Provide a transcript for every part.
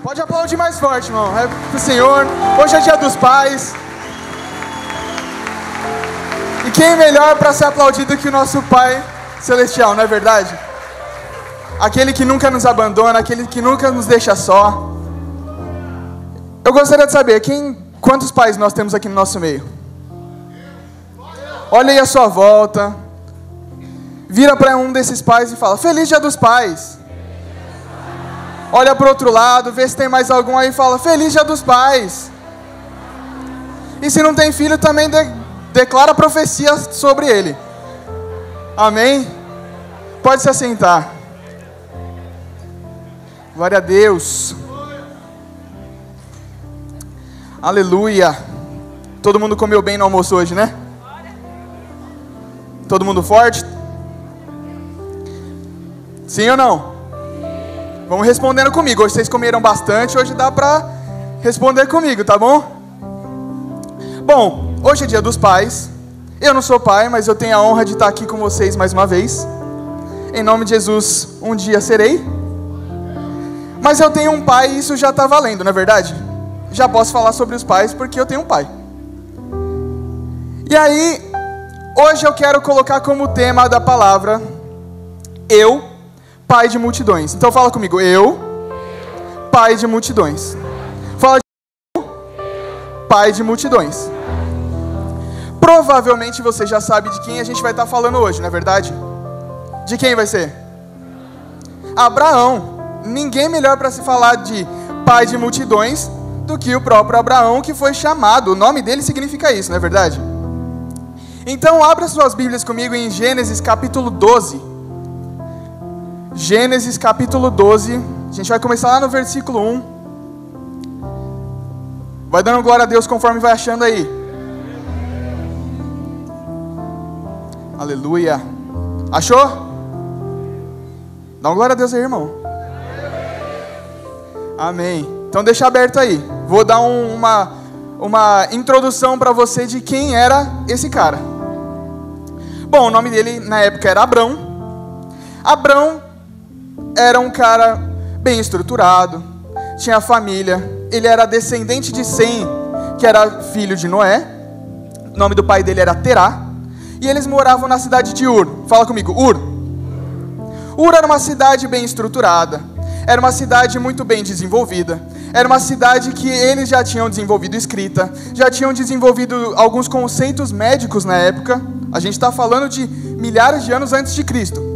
Pode aplaudir mais forte, irmão. É pro Senhor. Hoje é dia dos pais. E quem é melhor para ser aplaudido que o nosso Pai Celestial, não é verdade? Aquele que nunca nos abandona, aquele que nunca nos deixa só. Eu gostaria de saber, quantos pais nós temos aqui no nosso meio? Olha aí à sua volta. Vira para um desses pais e fala: Feliz Dia dos Pais. Olha para o outro lado, vê se tem mais algum aí e fala: Feliz Dia dos Pais. E se não tem filho, também declara profecia sobre ele. Amém? Pode se assentar. Glória a Deus. Aleluia. Todo mundo comeu bem no almoço hoje, né? Todo mundo forte? Sim ou não? Vamos respondendo comigo. Hoje vocês comeram bastante, hoje dá pra responder comigo, tá bom? Bom, hoje é dia dos pais. Eu não sou pai, mas eu tenho a honra de estar aqui com vocês mais uma vez. Em nome de Jesus, um dia serei. Mas eu tenho um pai e isso já está valendo, não é verdade? Já posso falar sobre os pais porque eu tenho um pai. E aí, hoje eu quero colocar como tema da palavra: eu, pai de multidões. Então fala comigo: eu, pai de multidões. Fala de eu, pai de multidões. Provavelmente você já sabe de quem a gente vai estar falando hoje, não é verdade? De quem vai ser? Abraão. Ninguém melhor para se falar de pai de multidões do que o próprio Abraão, que foi chamado. O nome dele significa isso, não é verdade? Então abra suas Bíblias comigo em Gênesis capítulo 12. Gênesis capítulo 12. A gente vai começar lá no versículo 1. Vai dando glória a Deus conforme vai achando aí. Aleluia. Achou? Dá uma glória a Deus aí, irmão. Amém. Então deixa aberto aí. Vou dar uma introdução para você de quem era esse cara. Bom, o nome dele na época era Abrão. Abrão era um cara bem estruturado, tinha família. Ele era descendente de Sem, que era filho de Noé. O nome do pai dele era Terá. E eles moravam na cidade de Ur. Fala comigo, Ur. Ur era uma cidade bem estruturada. Era uma cidade muito bem desenvolvida. Era uma cidade que eles já tinham desenvolvido escrita, já tinham desenvolvido alguns conceitos médicos na época. A gente está falando de milhares de anos antes de Cristo.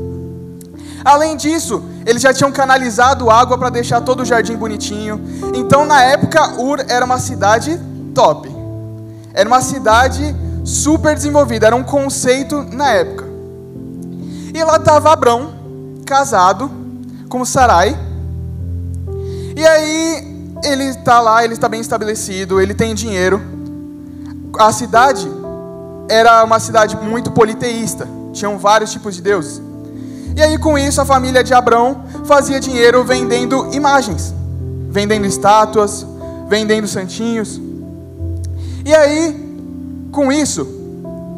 Além disso, eles já tinham canalizado água para deixar todo o jardim bonitinho. Então, na época, Ur era uma cidade top. Era uma cidade super desenvolvida. Era um conceito na época. E lá estava Abrão, casado com Sarai. E aí, ele está lá, ele está bem estabelecido, ele tem dinheiro. A cidade era uma cidade muito politeísta, tinham vários tipos de deuses. E aí, com isso, a família de Abrão fazia dinheiro vendendo imagens, vendendo estátuas, vendendo santinhos. E aí, com isso,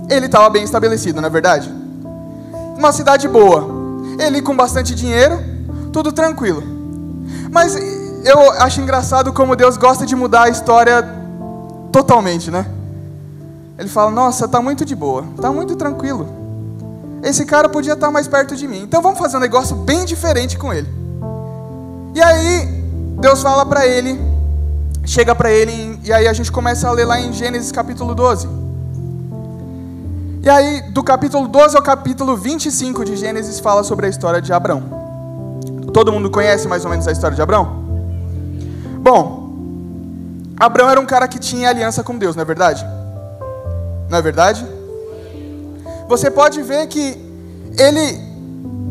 ele estava bem estabelecido, não é verdade? Uma cidade boa, ele com bastante dinheiro, tudo tranquilo. Mas eu acho engraçado como Deus gosta de mudar a história totalmente, né? Ele fala: nossa, tá muito de boa, tá muito tranquilo. Esse cara podia estar mais perto de mim, então vamos fazer um negócio bem diferente com ele. E aí, Deus fala para ele, chega para ele, e aí a gente começa a ler lá em Gênesis capítulo 12. E aí, do capítulo 12 ao capítulo 25 de Gênesis, fala sobre a história de Abrão. Todo mundo conhece mais ou menos a história de Abrão? Bom, Abrão era um cara que tinha aliança com Deus, não é verdade? Não é verdade? Você pode ver que ele,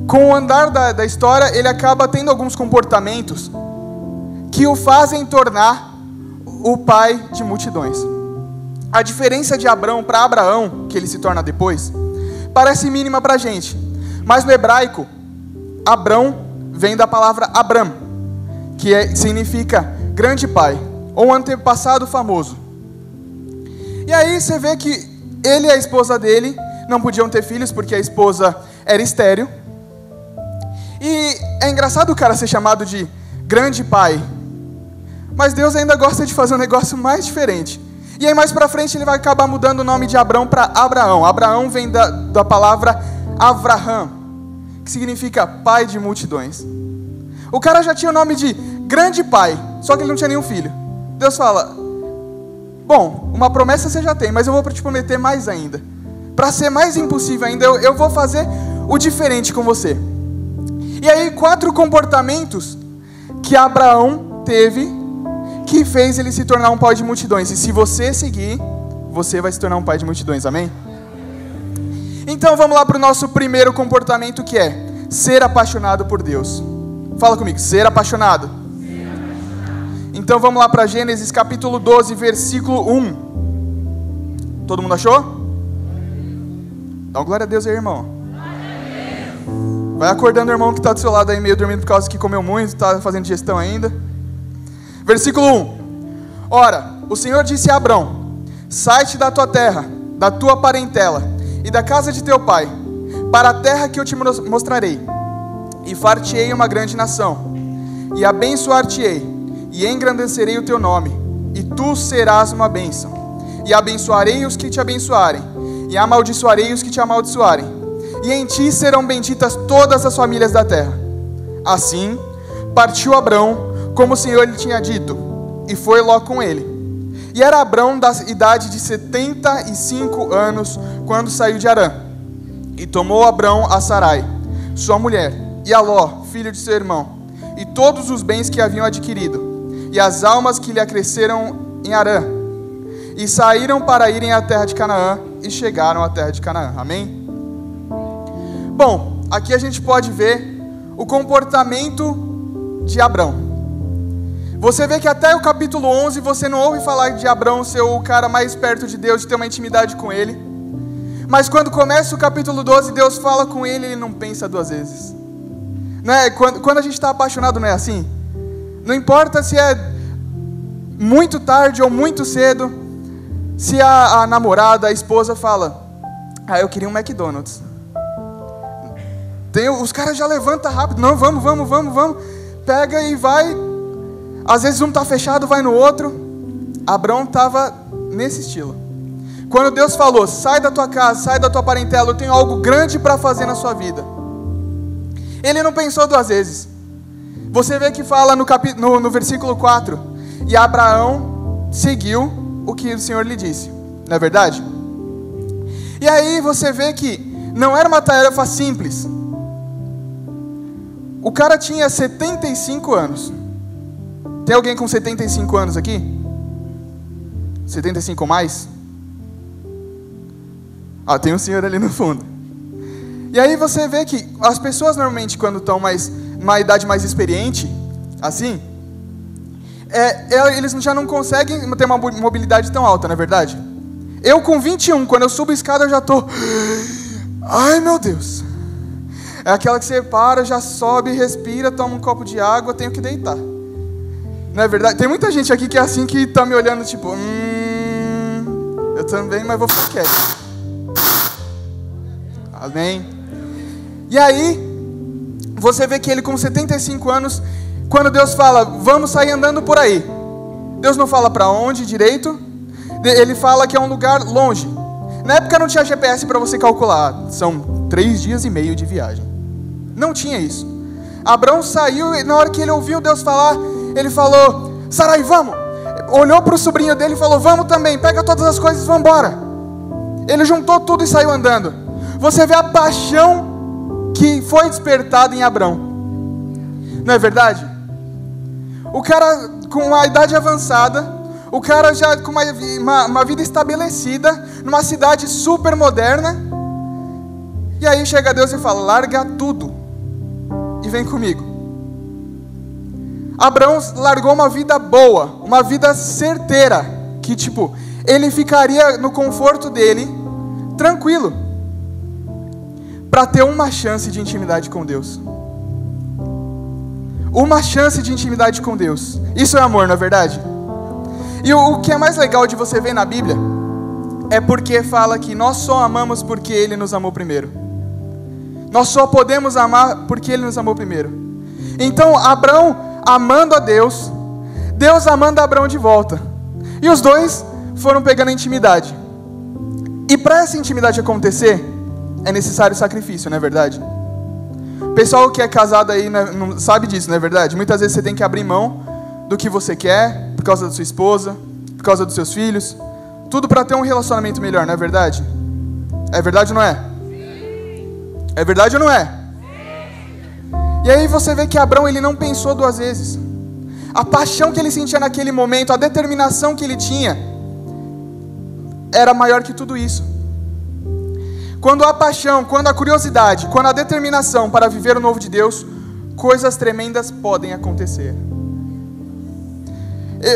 com o andar da história, ele acaba tendo alguns comportamentos que o fazem tornar o pai de multidões. A diferença de Abrão para Abraão, que ele se torna depois, parece mínima para a gente. Mas no hebraico, Abrão vem da palavra Abram, que significa grande pai, ou antepassado famoso. E aí você vê que ele e a esposa dele não podiam ter filhos porque a esposa era estéril. E é engraçado o cara ser chamado de grande pai, Mas Deus ainda gosta de fazer um negócio mais diferente. E aí mais pra frente ele vai acabar mudando o nome de Abrão para Abraão. Abraão vem da palavra Avraham, que significa pai de multidões. O cara já tinha o nome de grande pai, só que ele não tinha nenhum filho. Deus fala, bom, uma promessa você já tem, mas eu vou te prometer mais ainda. Para ser mais impossível ainda, eu vou fazer o diferente com você. E aí 4 comportamentos que Abraão teve que fez ele se tornar um pai de multidões. E se você seguir, você vai se tornar um pai de multidões, amém? Então vamos lá para o nosso primeiro comportamento, que é ser apaixonado por Deus. Fala comigo, ser apaixonado. Então vamos lá para Gênesis capítulo 12, versículo 1. Todo mundo achou? Dá uma glória a Deus aí, irmão. Vai acordando o irmão que está do seu lado aí, meio dormindo por causa que comeu muito, está fazendo digestão ainda. Versículo 1. Ora, o Senhor disse a Abrão: sai-te da tua terra, da tua parentela e da casa de teu pai, para a terra que eu te mostrarei, e far-te-ei uma grande nação, e abençoar-te-ei, e engrandecerei o teu nome, e tu serás uma bênção, e abençoarei os que te abençoarem, e amaldiçoarei os que te amaldiçoarem, e em ti serão benditas todas as famílias da terra. Assim partiu Abrão, como o Senhor lhe tinha dito, e foi Ló com ele. E era Abrão da idade de 75 anos, quando saiu de Harã. E tomou Abrão a Sarai, sua mulher, e a Ló, filho de seu irmão, e todos os bens que haviam adquirido, e as almas que lhe acresceram em Harã. E saíram para irem à terra de Canaã, e chegaram à terra de Canaã. Amém? Bom, aqui a gente pode ver o comportamento de Abrão. Você vê que até o capítulo 11 você não ouve falar de Abrão ser o cara mais perto de Deus, de ter uma intimidade com ele. Mas quando começa o capítulo 12, Deus fala com ele, ele não pensa 2 vezes. Não é? Quando a gente está apaixonado, não é assim? Não importa se é muito tarde ou muito cedo, se a namorada, a esposa fala, eu queria um McDonald's. Os caras já levantam rápido, não, vamos, pega e vai. Às vezes um está fechado, vai no outro. Abrão estava nesse estilo. Quando Deus falou, sai da tua casa, sai da tua parentela, eu tenho algo grande para fazer na sua vida, ele não pensou 2 vezes. Você vê que fala no versículo 4, e Abraão seguiu o que o Senhor lhe disse, não é verdade? E aí você vê que não era uma tarefa simples. O cara tinha 75 anos. Tem alguém com 75 anos aqui? 75 ou mais? Tem um senhor ali no fundo. E aí você vê que as pessoas normalmente quando estão numa idade mais experiente, assim, eles já não conseguem ter uma mobilidade tão alta, não é verdade? Eu com 21, quando eu subo a escada eu já estou... Ai meu Deus! É aquela que você para, já sobe, respira, toma um copo de água, tenho que deitar. Não é verdade? Tem muita gente aqui que é assim, que está me olhando tipo... eu também, mas vou ficar quieto. Amém? E aí, você vê que ele com 75 anos, quando Deus fala, vamos sair andando por aí. Deus não fala para onde direito, ele fala que é um lugar longe. Na época não tinha GPS para você calcular, são 3 dias e meio de viagem. Não tinha isso. Abrão saiu e na hora que ele ouviu Deus falar, ele falou, Sarai, vamos. Olhou para o sobrinho dele e falou, vamos também, pega todas as coisas e vamos embora. Ele juntou tudo e saiu andando. Você vê a paixão que foi despertada em Abrão. Não é verdade? O cara com a idade avançada, o cara já com uma vida estabelecida, numa cidade super moderna, e aí chega Deus e fala, larga tudo e vem comigo. Abrão largou uma vida boa, uma vida certeira, que ele ficaria no conforto dele, tranquilo, para ter uma chance de intimidade com Deus. Uma chance de intimidade com Deus. Isso é amor, não é verdade? E o que é mais legal de você ver na Bíblia, é porque fala que nós só amamos porque Ele nos amou primeiro. Nós só podemos amar porque Ele nos amou primeiro. Então Abrão, amando a Deus, Deus a manda Abrão de volta. E os dois foram pegando intimidade. E para essa intimidade acontecer, é necessário sacrifício, não é verdade? O pessoal que é casado aí não sabe disso, não é verdade? Muitas vezes você tem que abrir mão do que você quer, por causa da sua esposa, por causa dos seus filhos, tudo para ter um relacionamento melhor, não é verdade? É verdade ou não é? É verdade ou não é? E aí você vê que Abrão, ele não pensou duas vezes. A paixão que ele sentia naquele momento, a determinação que ele tinha, era maior que tudo isso. Quando a paixão, quando a curiosidade, quando a determinação para viver o novo de Deus, coisas tremendas podem acontecer.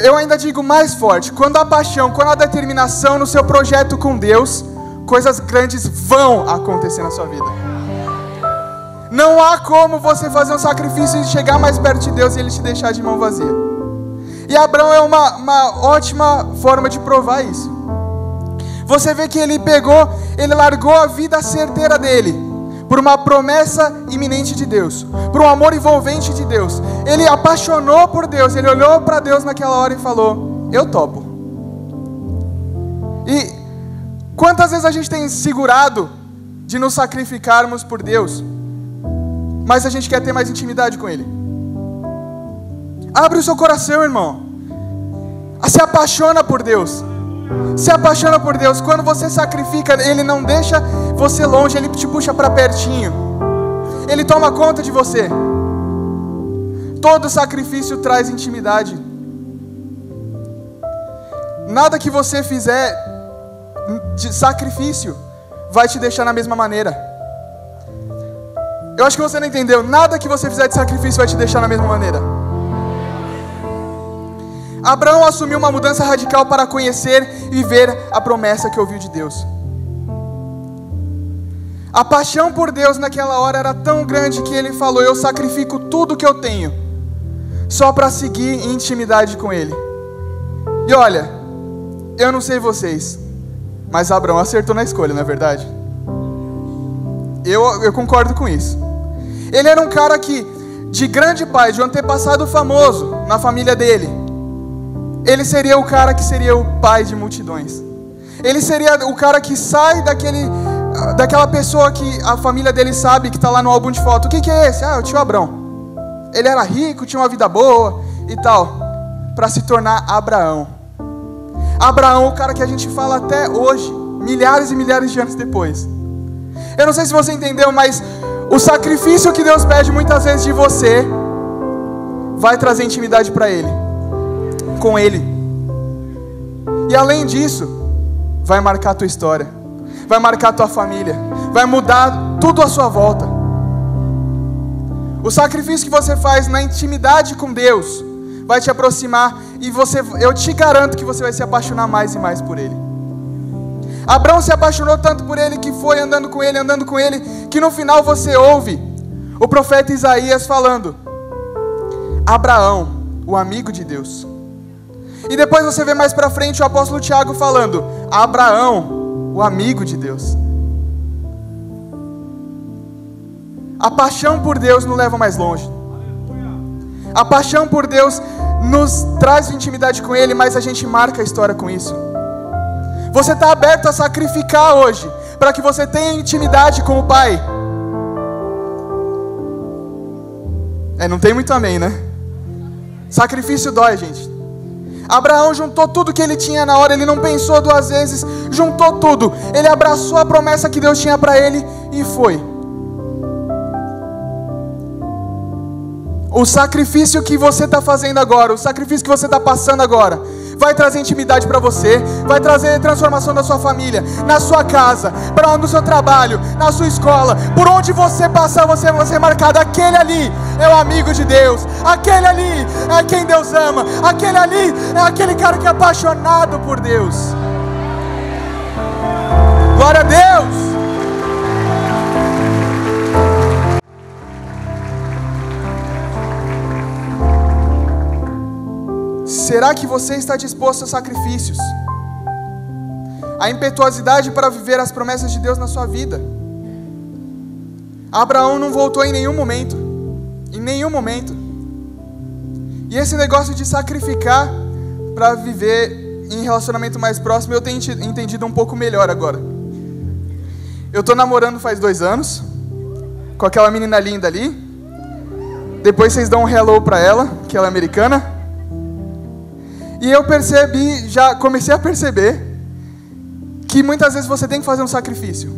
Eu ainda digo mais forte, quando a paixão, quando a determinação no seu projeto com Deus, coisas grandes vão acontecer na sua vida. Não há como você fazer um sacrifício e chegar mais perto de Deus e Ele te deixar de mão vazia. E Abrão é uma ótima forma de provar isso. Você vê que ele largou a vida certeira dele, por uma promessa iminente de Deus, por um amor envolvente de Deus. Ele apaixonou por Deus, ele olhou para Deus naquela hora e falou: eu topo. E quantas vezes a gente tem segurado de nos sacrificarmos por Deus, mas a gente quer ter mais intimidade com Ele? Abre o seu coração, irmão. Se apaixona por Deus. Se apaixona por Deus. Quando você sacrifica, Ele não deixa você longe, Ele te puxa para pertinho. Ele toma conta de você. Todo sacrifício traz intimidade. Nada que você fizer de sacrifício vai te deixar na mesma maneira. Eu acho que você não entendeu. Nada que você fizer de sacrifício vai te deixar na mesma maneira. Abraão assumiu uma mudança radical para conhecer e viver a promessa que ouviu de Deus. A paixão por Deus naquela hora era tão grande que ele falou: eu sacrifico tudo que eu tenho, só para seguir em intimidade com Ele. E olha, eu não sei vocês, mas Abraão acertou na escolha, não é verdade? Eu concordo com isso. Ele era um cara que, de grande pai, de um antepassado famoso na família dele, ele seria o cara que seria o pai de multidões. Ele seria o cara que sai daquela pessoa que a família dele sabe que está lá no álbum de foto. O que é esse? É o tio Abrão. Ele era rico, tinha uma vida boa e tal, para se tornar Abraão. Abraão, o cara que a gente fala até hoje, milhares e milhares de anos depois. Eu não sei se você entendeu, mas o sacrifício que Deus pede muitas vezes de você vai trazer intimidade para Ele, com Ele. E além disso, vai marcar a tua história, vai marcar a tua família, vai mudar tudo à sua volta. O sacrifício que você faz na intimidade com Deus vai te aproximar e eu te garanto que você vai se apaixonar mais e mais por Ele. Abraão se apaixonou tanto por Ele que foi andando com Ele, que no final você ouve o profeta Isaías falando: Abraão, o amigo de Deus. E depois você vê mais para frente o apóstolo Tiago falando: Abraão, o amigo de Deus. A paixão por Deus nos leva mais longe. A paixão por Deus nos traz intimidade com Ele, mas a gente marca a história com isso. Você está aberto a sacrificar hoje, para que você tenha intimidade com o Pai? Não tem muito amém, né? Sacrifício dói, gente. Abraão juntou tudo que ele tinha na hora, ele não pensou duas vezes, juntou tudo. Ele abraçou a promessa que Deus tinha para ele e foi. O sacrifício que você está fazendo agora, o sacrifício que você está passando agora, vai trazer intimidade para você, vai trazer transformação na sua família, na sua casa, no seu trabalho, na sua escola. Por onde você passar, você vai ser marcado. Aquele ali é o amigo de Deus, aquele ali é quem Deus ama, aquele ali é aquele cara que é apaixonado por Deus. Glória a Deus! Será que você está disposto a sacrifícios? A impetuosidade para viver as promessas de Deus na sua vida? Abraão não voltou em nenhum momento. Em nenhum momento. E esse negócio de sacrificar para viver em relacionamento mais próximo, eu tenho entendido um pouco melhor agora. Eu tô namorando faz 2 anos, com aquela menina linda ali. Depois vocês dão um hello pra ela, que ela é americana. E eu já comecei a perceber que muitas vezes você tem que fazer um sacrifício.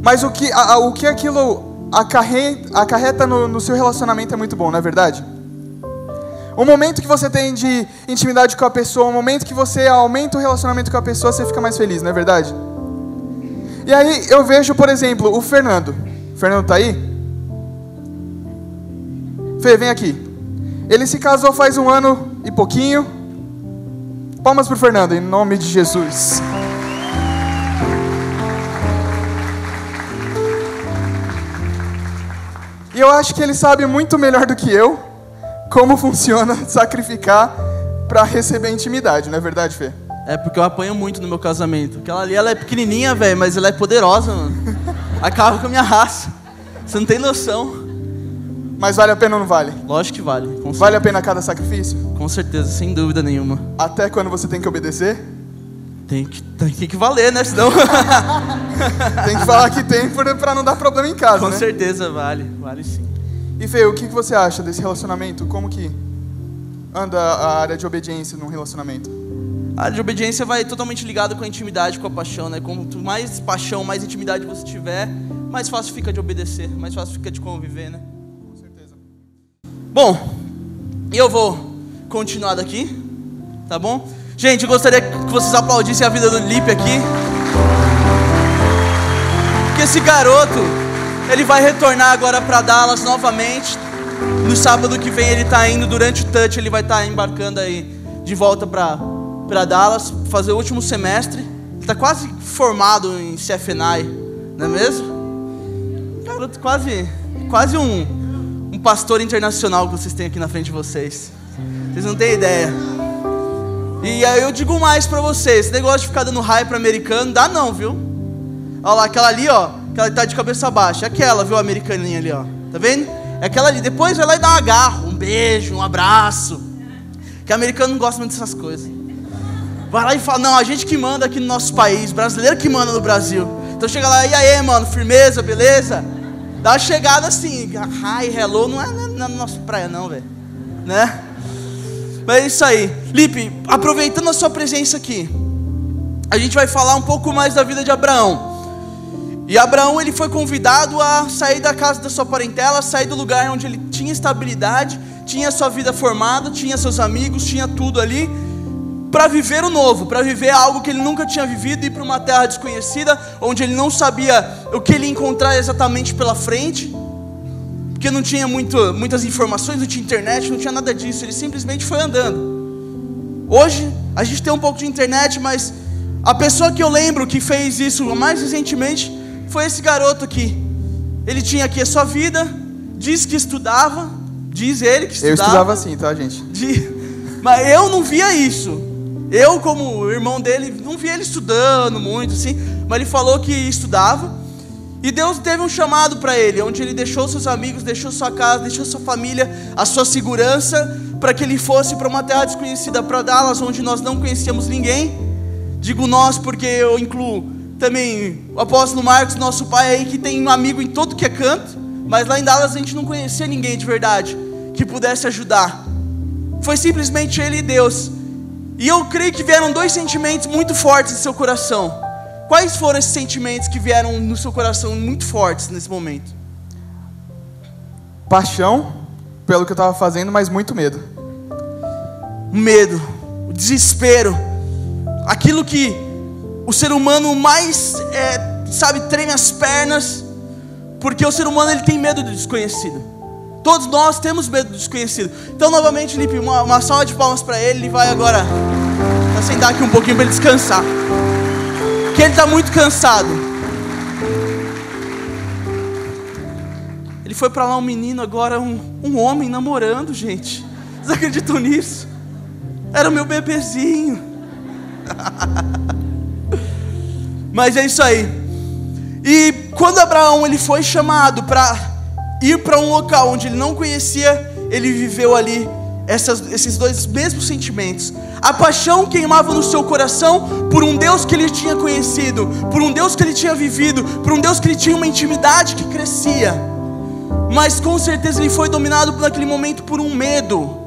Mas o que aquilo acarreta no seu relacionamento é muito bom, não é verdade? O momento que você tem de intimidade com a pessoa, o momento que você aumenta o relacionamento com a pessoa, você fica mais feliz, não é verdade? E aí eu vejo, por exemplo, o Fernando. O Fernando tá aí? Fê, vem aqui. Ele se casou faz 1 ano e pouquinho. Palmas pro Fernando, em nome de Jesus. E eu acho que ele sabe muito melhor do que eu como funciona sacrificar para receber intimidade, não é verdade, Fê? É porque eu apanho muito no meu casamento. Aquela ali, ela é pequenininha, velho, mas ela é poderosa, mano. Acaba com a minha raça. Você não tem noção. Mas vale a pena ou não vale? Lógico que vale. Vale a pena cada sacrifício? Com certeza, sem dúvida nenhuma. Até quando você tem que obedecer? Tem que valer, né? Senão... Tem que falar que tem para não dar problema em casa, Com né? certeza vale sim. E Fê, o que você acha desse relacionamento? Como que anda a área de obediência num relacionamento? A área de obediência vai totalmente ligada com a intimidade, com a paixão, né? Quanto mais paixão, mais intimidade você tiver, mais fácil fica de obedecer, mais fácil fica de conviver, né? Com certeza. Bom, eu vou continuar daqui, tá bom? Gente, eu gostaria que vocês aplaudissem a vida do Lipe aqui. Porque esse garoto, ele vai retornar agora para Dallas novamente. No sábado que vem ele está indo, durante o touch ele vai estar embarcando aí de volta para Dallas, fazer o último semestre. Ele está quase formado em CFNI, não é mesmo? Garoto, quase um pastor internacional que vocês têm aqui na frente de vocês. Vocês não têm ideia. E aí eu digo mais pra vocês, esse negócio de ficar dando raio pra americano, dá não, viu? Olha lá, aquela ali, ó, aquela que tá de cabeça baixa, aquela, viu, a americaninha ali, ó, tá vendo? É aquela ali, depois vai lá e dá um agarro, um beijo, um abraço, que americano não gosta muito dessas coisas. Vai lá e fala, não, a gente que manda aqui no nosso país, brasileiro que manda no Brasil. Então chega lá, e aí, mano, firmeza, beleza? Dá uma chegada assim, hi, hello, não é na nossa praia não, velho, né? Mas é isso aí. Lipe, aproveitando a sua presença aqui, a gente vai falar um pouco mais da vida de Abraão. E Abraão, ele foi convidado a sair da casa da sua parentela, sair do lugar onde ele tinha estabilidade, tinha sua vida formada, tinha seus amigos, tinha tudo ali, para viver o novo, para viver algo que ele nunca tinha vivido, ir para uma terra desconhecida, onde ele não sabia o que ele ia encontrar exatamente pela frente, porque não tinha muitas informações, não tinha internet, não tinha nada disso, ele simplesmente foi andando. Hoje, a gente tem um pouco de internet, mas a pessoa que eu lembro que fez isso mais recentemente foi esse garoto aqui. Ele tinha aqui a sua vida, diz que estudava, diz ele que estudava. Eu estudava assim, tá, gente? Mas eu não via isso. Eu, como irmão dele, não via ele estudando muito, assim, mas ele falou que estudava. E Deus teve um chamado para ele, onde ele deixou seus amigos, deixou sua casa, deixou sua família, a sua segurança, para que ele fosse para uma terra desconhecida, para Dallas, onde nós não conhecíamos ninguém. Digo nós porque eu incluo também o apóstolo Marcos, nosso pai aí, que tem um amigo em todo que é canto, mas lá em Dallas a gente não conhecia ninguém de verdade que pudesse ajudar. Foi simplesmente ele e Deus. E eu creio que vieram 2 sentimentos muito fortes em seu coração. Quais foram esses sentimentos que vieram no seu coração muito fortes nesse momento? Paixão pelo que eu estava fazendo, mas muito medo. O medo, o desespero, aquilo que o ser humano mais, treme as pernas, porque o ser humano ele tem medo do desconhecido. Todos nós temos medo do desconhecido. Então novamente, Lipe, uma salva de palmas para ele. Ele vai agora sentar aqui um pouquinho para ele descansar, que ele está muito cansado. Ele foi para lá, um menino, agora um homem namorando, gente. Vocês acreditam nisso? Era o meu bebezinho. Mas é isso aí. E quando Abraão ele foi chamado para ir para um local onde ele não conhecia, ele viveu ali esses dois mesmos sentimentos. A paixão queimava no seu coração por um Deus que ele tinha conhecido, por um Deus que ele tinha vivido, por um Deus que ele tinha uma intimidade que crescia. Mas com certeza ele foi dominado naquele momento por um medo.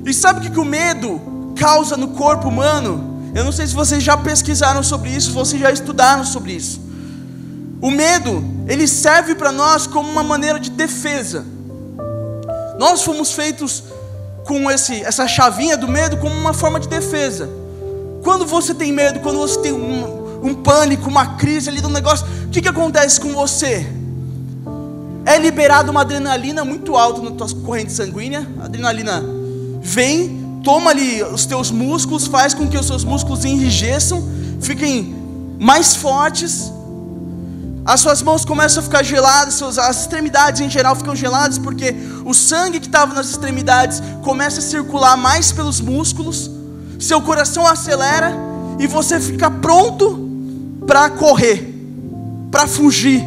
E sabe o que o medo causa no corpo humano? Eu não sei se vocês já pesquisaram sobre isso, se vocês já estudaram sobre isso. O medo, ele serve para nós como uma maneira de defesa. Nós fomos feitos com essa chavinha do medo como uma forma de defesa. Quando você tem medo, quando você tem um pânico, uma crise ali do negócio, o que acontece com você? É liberada uma adrenalina muito alta na tua corrente sanguínea. A adrenalina vem, toma ali os teus músculos, faz com que os seus músculos enrijeçam, fiquem mais fortes. As suas mãos começam a ficar geladas, as extremidades em geral ficam geladas, porque o sangue que estava nas extremidades começa a circular mais pelos músculos. Seu coração acelera e você fica pronto para correr, para fugir.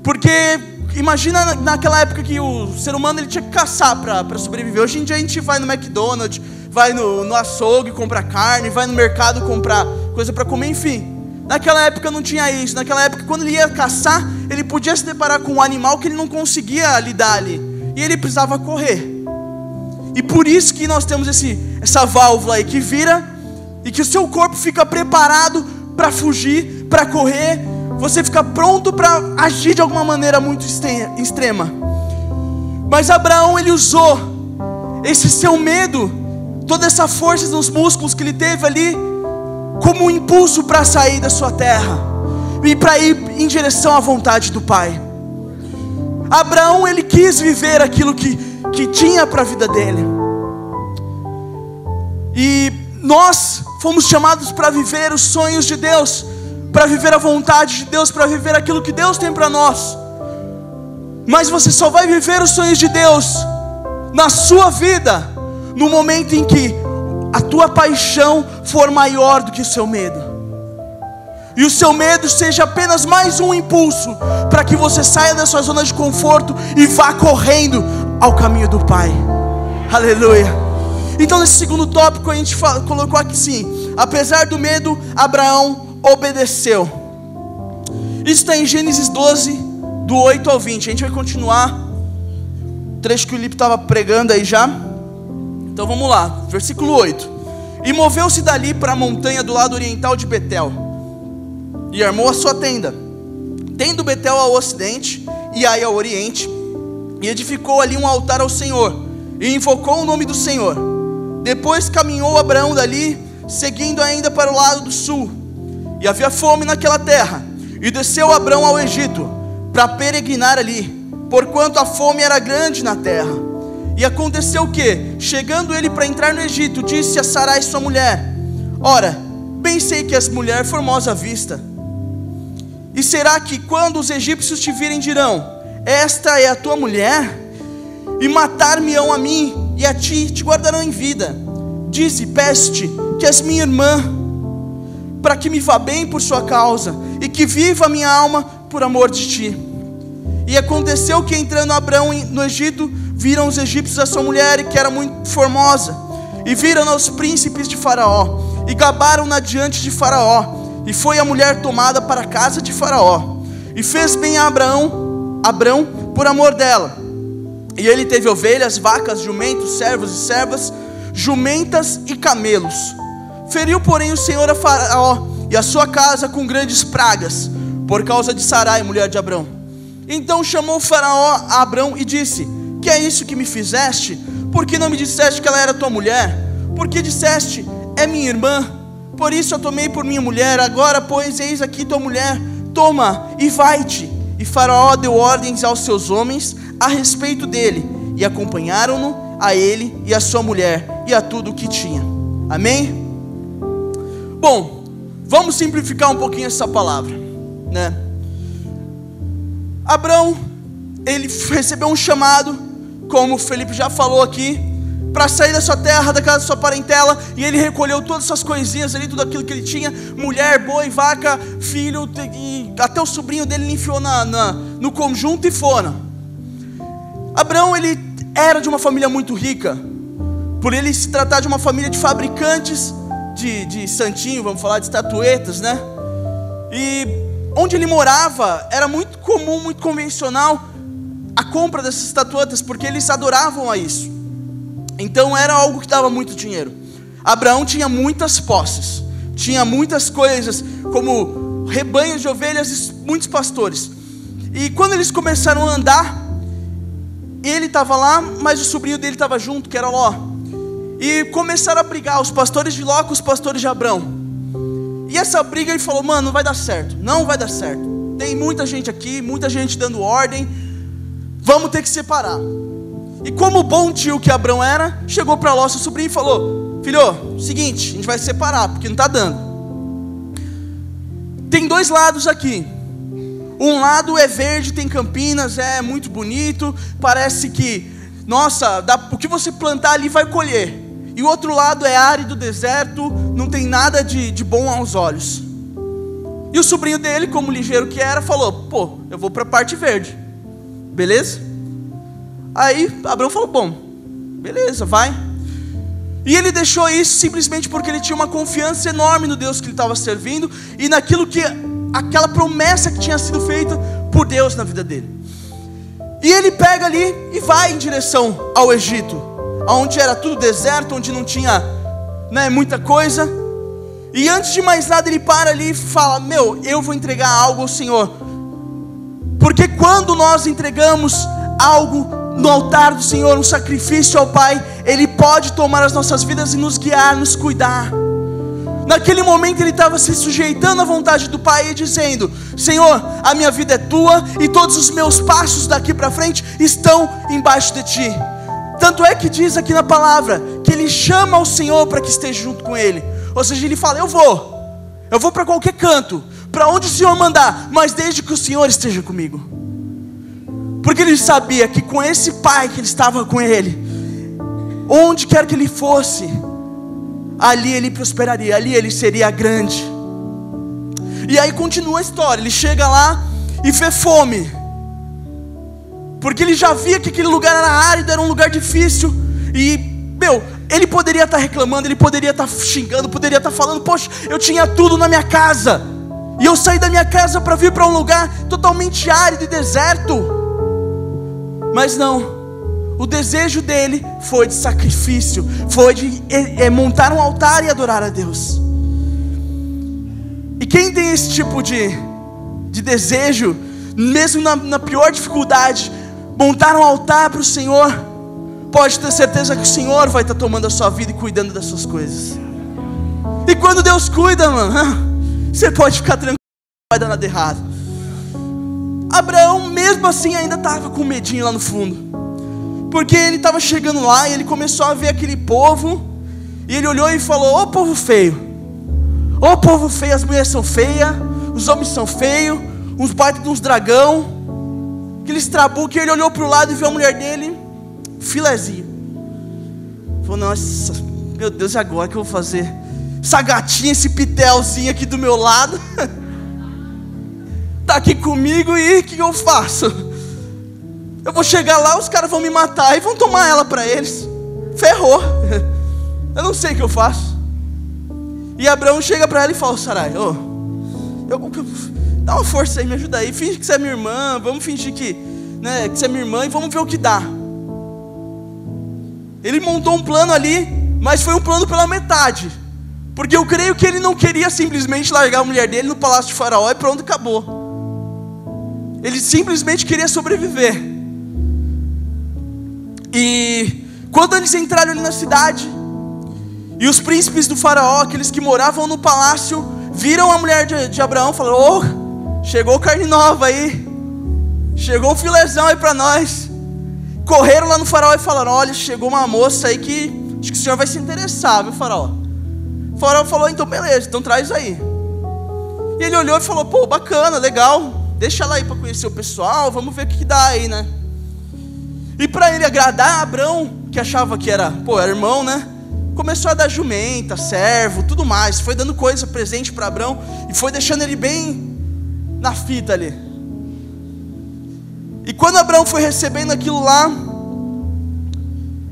Porque imagina naquela época que o ser humano ele tinha que caçar para sobreviver. Hoje em dia a gente vai no McDonald's, vai no açougue comprar carne, vai no mercado comprar coisa para comer, enfim. Naquela época não tinha isso. Naquela época, quando ele ia caçar, ele podia se deparar com um animal que ele não conseguia lidar ali, e ele precisava correr. E por isso que nós temos essa válvula aí que vira, e que o seu corpo fica preparado para fugir, para correr. Você fica pronto para agir de alguma maneira muito extrema. Mas Abraão, ele usou esse seu medo, toda essa força nos músculos que ele teve ali, como um impulso para sair da sua terra e para ir em direção à vontade do Pai. Abraão, ele quis viver aquilo que tinha para a vida dele. E nós fomos chamados para viver os sonhos de Deus, para viver a vontade de Deus, para viver aquilo que Deus tem para nós. Mas você só vai viver os sonhos de Deus na sua vida no momento em que a tua paixão for maior do que o seu medo, e o seu medo seja apenas mais um impulso para que você saia da sua zona de conforto e vá correndo ao caminho do Pai. Aleluia. Então nesse segundo tópico a gente colocou aqui sim: apesar do medo, Abraão obedeceu. Isso está em Gênesis 12, do 8 ao 20. A gente vai continuar o trecho que o Lipe estava pregando aí já. Então vamos lá, versículo 8. E moveu-se dali para a montanha do lado oriental de Betel, e armou a sua tenda, tendo Betel ao ocidente e Ai ao oriente, e edificou ali um altar ao Senhor, e invocou o nome do Senhor. Depois caminhou Abraão dali, seguindo ainda para o lado do sul, e havia fome naquela terra, e desceu Abraão ao Egito, para peregrinar ali, porquanto a fome era grande na terra. E aconteceu que, chegando ele para entrar no Egito, disse a Sarai sua mulher: ora, bem sei que és mulher formosa à vista. E será que quando os egípcios te virem dirão: esta é a tua mulher? E matar-me-ão a mim e a ti, te guardarão em vida. Dize, peço-te, que és minha irmã, para que me vá bem por sua causa, e que viva a minha alma por amor de ti. E aconteceu que, entrando Abraão no Egito, viram os egípcios a sua mulher, que era muito formosa, e viram os príncipes de Faraó, e gabaram-na diante de Faraó. E foi a mulher tomada para a casa de Faraó, e fez bem a Abrão por amor dela. E ele teve ovelhas, vacas, jumentos, servos e servas, jumentas e camelos. Feriu, porém, o Senhor a Faraó e a sua casa com grandes pragas, por causa de Sarai, mulher de Abrão. Então chamou Faraó a Abrão e disse: que é isso que me fizeste? Por que não me disseste que ela era tua mulher? Por que disseste: é minha irmã? Por isso eu tomei por minha mulher. Agora, pois, eis aqui tua mulher, toma e vai-te. E Faraó deu ordens aos seus homens a respeito dele, e acompanharam-no, a ele e a sua mulher, e a tudo o que tinha. Amém? Bom, vamos simplificar um pouquinho essa palavra, né? Abrão, ele recebeu um chamado, como o Felipe já falou aqui, para sair da sua terra, da casa da sua parentela, e ele recolheu todas essas coisinhas ali, tudo aquilo que ele tinha, mulher, boi, vaca, filho, e até o sobrinho dele enfiou no conjunto e foram. Abrão, ele era de uma família muito rica, por ele se tratar de uma família de fabricantes de santinho, vamos falar de estatuetas, né? E onde ele morava era muito comum, muito convencional a compra dessas estatuetas, porque eles adoravam a isso. Então era algo que dava muito dinheiro. Abraão tinha muitas posses, tinha muitas coisas, como rebanhos de ovelhas e muitos pastores. E quando eles começaram a andar, ele estava lá, mas o sobrinho dele estava junto, que era Ló. E começaram a brigar, os pastores de Ló com os pastores de Abrão. E essa briga, ele falou: mano, não vai dar certo, não vai dar certo. Tem muita gente aqui, muita gente dando ordem, vamos ter que separar. E como bom tio que Abrão era, chegou para Ló, seu sobrinho, e falou: filho, seguinte, a gente vai separar, porque não está dando. Tem dois lados aqui. Um lado é verde, tem campinas, é muito bonito, parece que, nossa, o que você plantar ali vai colher. E o outro lado é árido, deserto, não tem nada de bom aos olhos. E o sobrinho dele, como ligeiro que era, falou: pô, eu vou para a parte verde, beleza? Aí Abrão falou: bom, beleza, vai. E ele deixou isso simplesmente porque ele tinha uma confiança enorme no Deus que ele estava servindo e naquilo que, aquela promessa que tinha sido feita por Deus na vida dele. E ele pega ali e vai em direção ao Egito, onde era tudo deserto, onde não tinha, né, muita coisa. E antes de mais nada ele para ali e fala: meu, eu vou entregar algo ao Senhor. Porque quando nós entregamos algo no altar do Senhor, um sacrifício ao Pai, Ele pode tomar as nossas vidas e nos guiar, nos cuidar. Naquele momento ele estava se sujeitando à vontade do Pai e dizendo: Senhor, a minha vida é Tua e todos os meus passos daqui para frente estão embaixo de Ti. Tanto é que diz aqui na palavra que ele chama ao Senhor para que esteja junto com ele. Ou seja, ele fala: eu vou para qualquer canto, para onde o Senhor mandar, mas desde que o Senhor esteja comigo. Porque ele sabia que com esse Pai que ele estava com ele, onde quer que ele fosse, ali ele prosperaria, ali ele seria grande. E aí continua a história, ele chega lá e vê fome, porque ele já via que aquele lugar era árido, era um lugar difícil. E, ele poderia estar reclamando, ele poderia estar xingando, poderia estar falando: poxa, eu tinha tudo na minha casa, e eu saí da minha casa para vir para um lugar totalmente árido e deserto. Mas não, o desejo dele foi de sacrifício, foi de montar um altar e adorar a Deus. E quem tem esse tipo de desejo, mesmo na pior dificuldade, montar um altar para o Senhor, pode ter certeza que o Senhor vai estar tomando a sua vida e cuidando das suas coisas. E quando Deus cuida, mano, você pode ficar tranquilo, não vai dar nada errado. Abraão mesmo assim ainda estava com medinho lá no fundo, porque ele estava chegando lá e ele começou a ver aquele povo, e ele olhou e falou: ô povo feio, as mulheres são feias, os homens são feios, uns baita de uns dragão, aqueles trabucos. E ele olhou para o lado e viu a mulher dele, filezinho. Falou: nossa, meu Deus, e agora o que eu vou fazer? Essa gatinha, esse pitelzinho aqui do meu lado tá aqui comigo, e o que eu faço? Eu vou chegar lá, os caras vão me matar e vão tomar ela para eles. Ferrou. Eu não sei o que eu faço. E Abraão chega para ela e fala: Sarai, dá uma força aí, me ajuda aí, finge que você é minha irmã, vamos fingir que você é minha irmã e vamos ver o que dá. Ele montou um plano ali, mas foi um plano pela metade, porque eu creio que ele não queria simplesmente largar a mulher dele no palácio de Faraó e pronto, acabou. Ele simplesmente queria sobreviver. E quando eles entraram ali na cidade, e os príncipes do Faraó, aqueles que moravam no palácio, viram a mulher de Abraão, falaram: ô, chegou carne nova aí, chegou um filézão aí para nós. Correram lá no Faraó e falaram: olha, chegou uma moça aí que acho que o senhor vai se interessar, viu, Faraó? O Faraó falou: então beleza, então traz aí. E ele olhou e falou: pô, bacana, legal, deixa ela aí para conhecer o pessoal, vamos ver o que dá aí, né? E para ele agradar Abrão, que achava que era irmão, né? Começou a dar jumenta, servo, tudo mais. Foi dando coisa, presente para Abrão, e foi deixando ele bem na fita ali. E quando Abrão foi recebendo aquilo lá,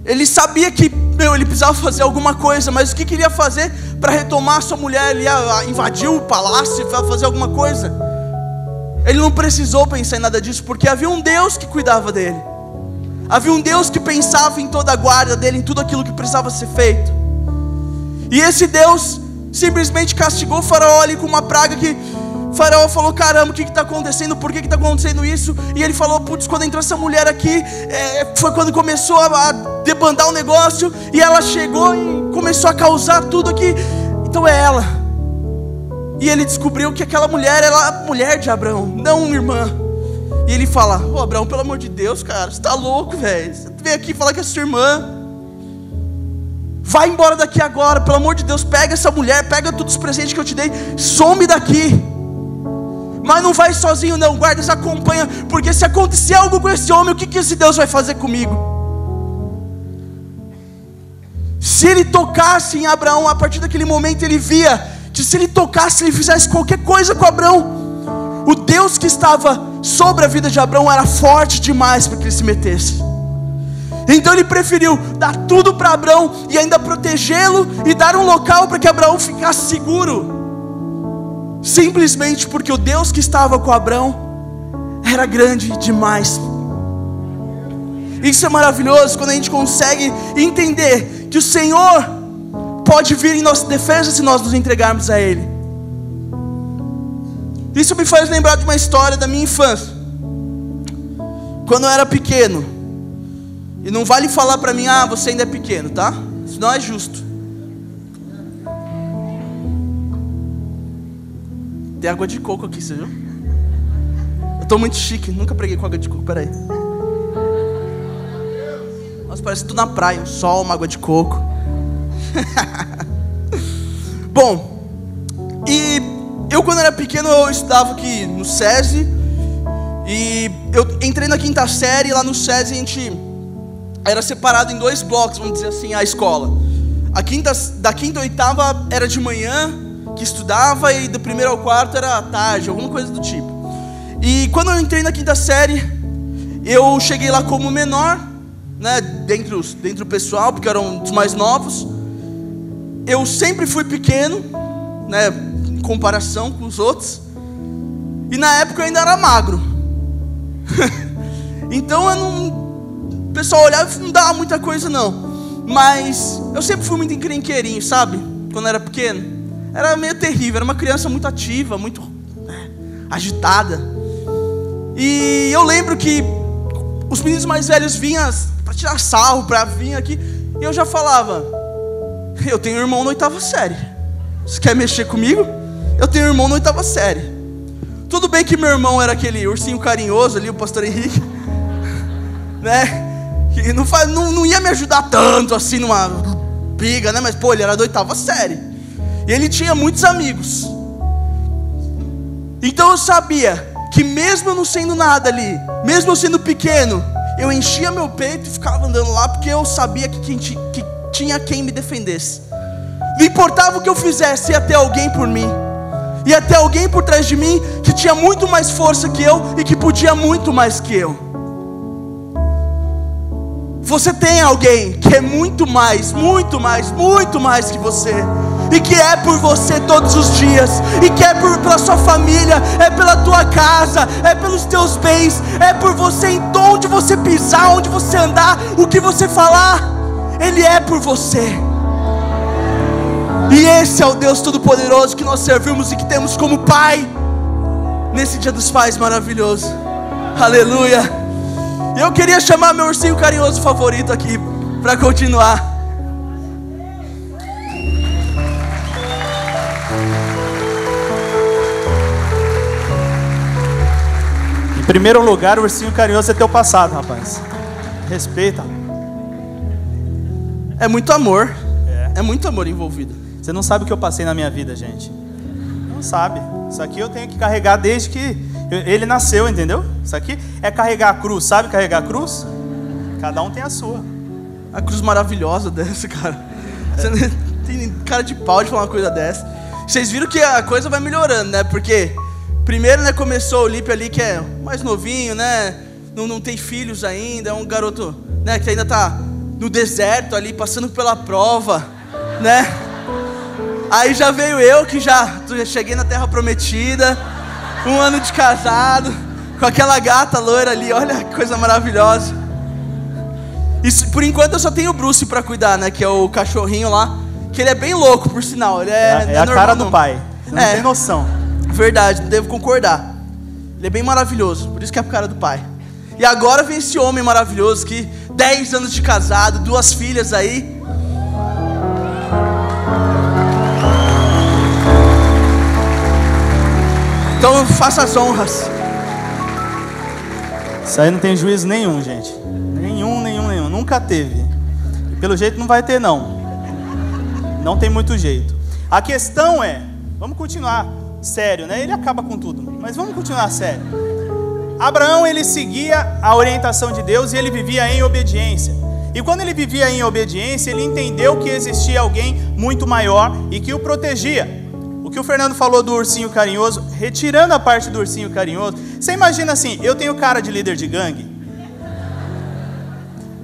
Ele sabia que, ele precisava fazer alguma coisa, mas o que queria fazer para retomar sua mulher? Ele ia invadir o palácio, fazer alguma coisa? Ele não precisou pensar em nada disso, porque havia um Deus que cuidava dele. Havia um Deus que pensava em toda a guarda dele, em tudo aquilo que precisava ser feito. E esse Deus simplesmente castigou o faraó ali com uma praga que o faraó falou: caramba, o que está acontecendo? Por que está acontecendo isso? E ele falou: putz, quando entrou essa mulher aqui, foi quando começou a debandar o negócio, e ela chegou e começou a causar tudo aqui. Então é ela. E ele descobriu que aquela mulher era a mulher de Abraão, não uma irmã. E ele fala: ô Abraão, pelo amor de Deus, cara, você tá louco, velho? Você veio aqui falar que é sua irmã. Vai embora daqui agora, pelo amor de Deus. Pega essa mulher, pega todos os presentes que eu te dei, some daqui. Mas não vai sozinho não, guarda, se acompanha, porque se acontecer algo com esse homem, o que esse Deus vai fazer comigo? Se ele tocasse em Abraão, a partir daquele momento ele via que se ele tocasse, ele fizesse qualquer coisa com Abraão, o Deus que estava sobre a vida de Abraão era forte demais para que ele se metesse. Então ele preferiu dar tudo para Abraão e ainda protegê-lo e dar um local para que Abraão ficasse seguro, simplesmente porque o Deus que estava com Abraão era grande demais. Isso é maravilhoso quando a gente consegue entender que o Senhor pode vir em nossa defesa se nós nos entregarmos a Ele. Isso me faz lembrar de uma história da minha infância. Quando eu era pequeno, e não vale falar para mim: ah, você ainda é pequeno, tá? Isso não é justo. Tem água de coco aqui, você viu? Eu tô muito chique, nunca preguei com água de coco, peraí. Nossa, parece que tô na praia, um sol, uma água de coco. Bom, e eu quando era pequeno eu estudava aqui no SESI. E eu entrei na 5ª série, e lá no SESI a gente era separado em 2 blocos, vamos dizer assim, a escola. Da 5ª à 8ª era de manhã, que estudava, e do 1º ao 4º era à tarde, alguma coisa do tipo. E quando eu entrei na 5ª série, eu cheguei lá como menor, né, dentro do pessoal, porque eu era um dos mais novos. Eu sempre fui pequeno, né, em comparação com os outros. E na época eu ainda era magro. Então o pessoal olhava e não dava muita coisa não. Mas eu sempre fui muito encrenqueirinho, sabe? Quando eu era pequeno. Era meio terrível, era uma criança muito ativa, muito agitada. E eu lembro que os meninos mais velhos vinham para tirar sarro, para vir aqui, e eu já falava: eu tenho um irmão na 8ª série. Você quer mexer comigo? Eu tenho um irmão na 8ª série. Tudo bem que meu irmão era aquele ursinho carinhoso ali, o pastor Henrique, né? Que não ia me ajudar tanto assim numa briga, né? Mas pô, ele era da 8ª série. E ele tinha muitos amigos. Então eu sabia que mesmo eu não sendo nada ali, mesmo eu sendo pequeno, eu enchia meu peito e ficava andando lá, porque eu sabia que tinha quem me defendesse. Não importava o que eu fizesse, ia ter alguém por mim. Ia ter alguém por trás de mim que tinha muito mais força que eu e que podia muito mais que eu. Você tem alguém que é muito mais, muito mais, muito mais que você, e que é por você todos os dias, e que é pela sua família, é pela tua casa, é pelos teus bens, é por você, em onde você pisar, onde você andar, o que você falar, Ele é por você. E esse é o Deus Todo-Poderoso que nós servimos e que temos como Pai nesse Dia dos Pais maravilhoso. Aleluia. Eu queria chamar meu ursinho carinhoso favorito aqui para continuar. Em primeiro lugar, o ursinho carinhoso é teu passado, rapaz. Respeita. É muito amor. É muito amor envolvido. Você não sabe o que eu passei na minha vida, gente. Não sabe. Isso aqui eu tenho que carregar desde que ele nasceu, entendeu? Isso aqui é carregar a cruz. Sabe carregar a cruz? Cada um tem a sua. A cruz maravilhosa dessa, cara. Você tem cara de pau de falar uma coisa dessa. Vocês viram que a coisa vai melhorando, né? Porque primeiro, né, começou o Lipe ali, que é mais novinho, né? Não tem filhos ainda. É um garoto, né, que ainda tá no deserto ali, passando pela prova, né? Aí já veio eu, que já cheguei na terra prometida, 1 ano de casado, com aquela gata loira ali, olha que coisa maravilhosa. E por enquanto eu só tenho o Bruce pra cuidar, né? Que é o cachorrinho lá, que ele é bem louco, por sinal. Ele é a cara do pai, você não tem noção. Verdade, devo concordar. Ele é bem maravilhoso, por isso que é a cara do pai. E agora vem esse homem maravilhoso que 10 anos de casado, 2 filhas aí. Então faça as honras. Isso aí não tem juízo nenhum, gente. Nenhum. Nunca teve. E pelo jeito não vai ter, não. Não tem muito jeito. A questão é, vamos continuar sério, né? Ele acaba com tudo, mas vamos continuar sério. Abraão, ele seguia a orientação de Deus e ele vivia em obediência. E quando ele vivia em obediência, ele entendeu que existia alguém muito maior e que o protegia. O que o Fernando falou do ursinho carinhoso, retirando a parte do ursinho carinhoso, você imagina assim, eu tenho cara de líder de gangue.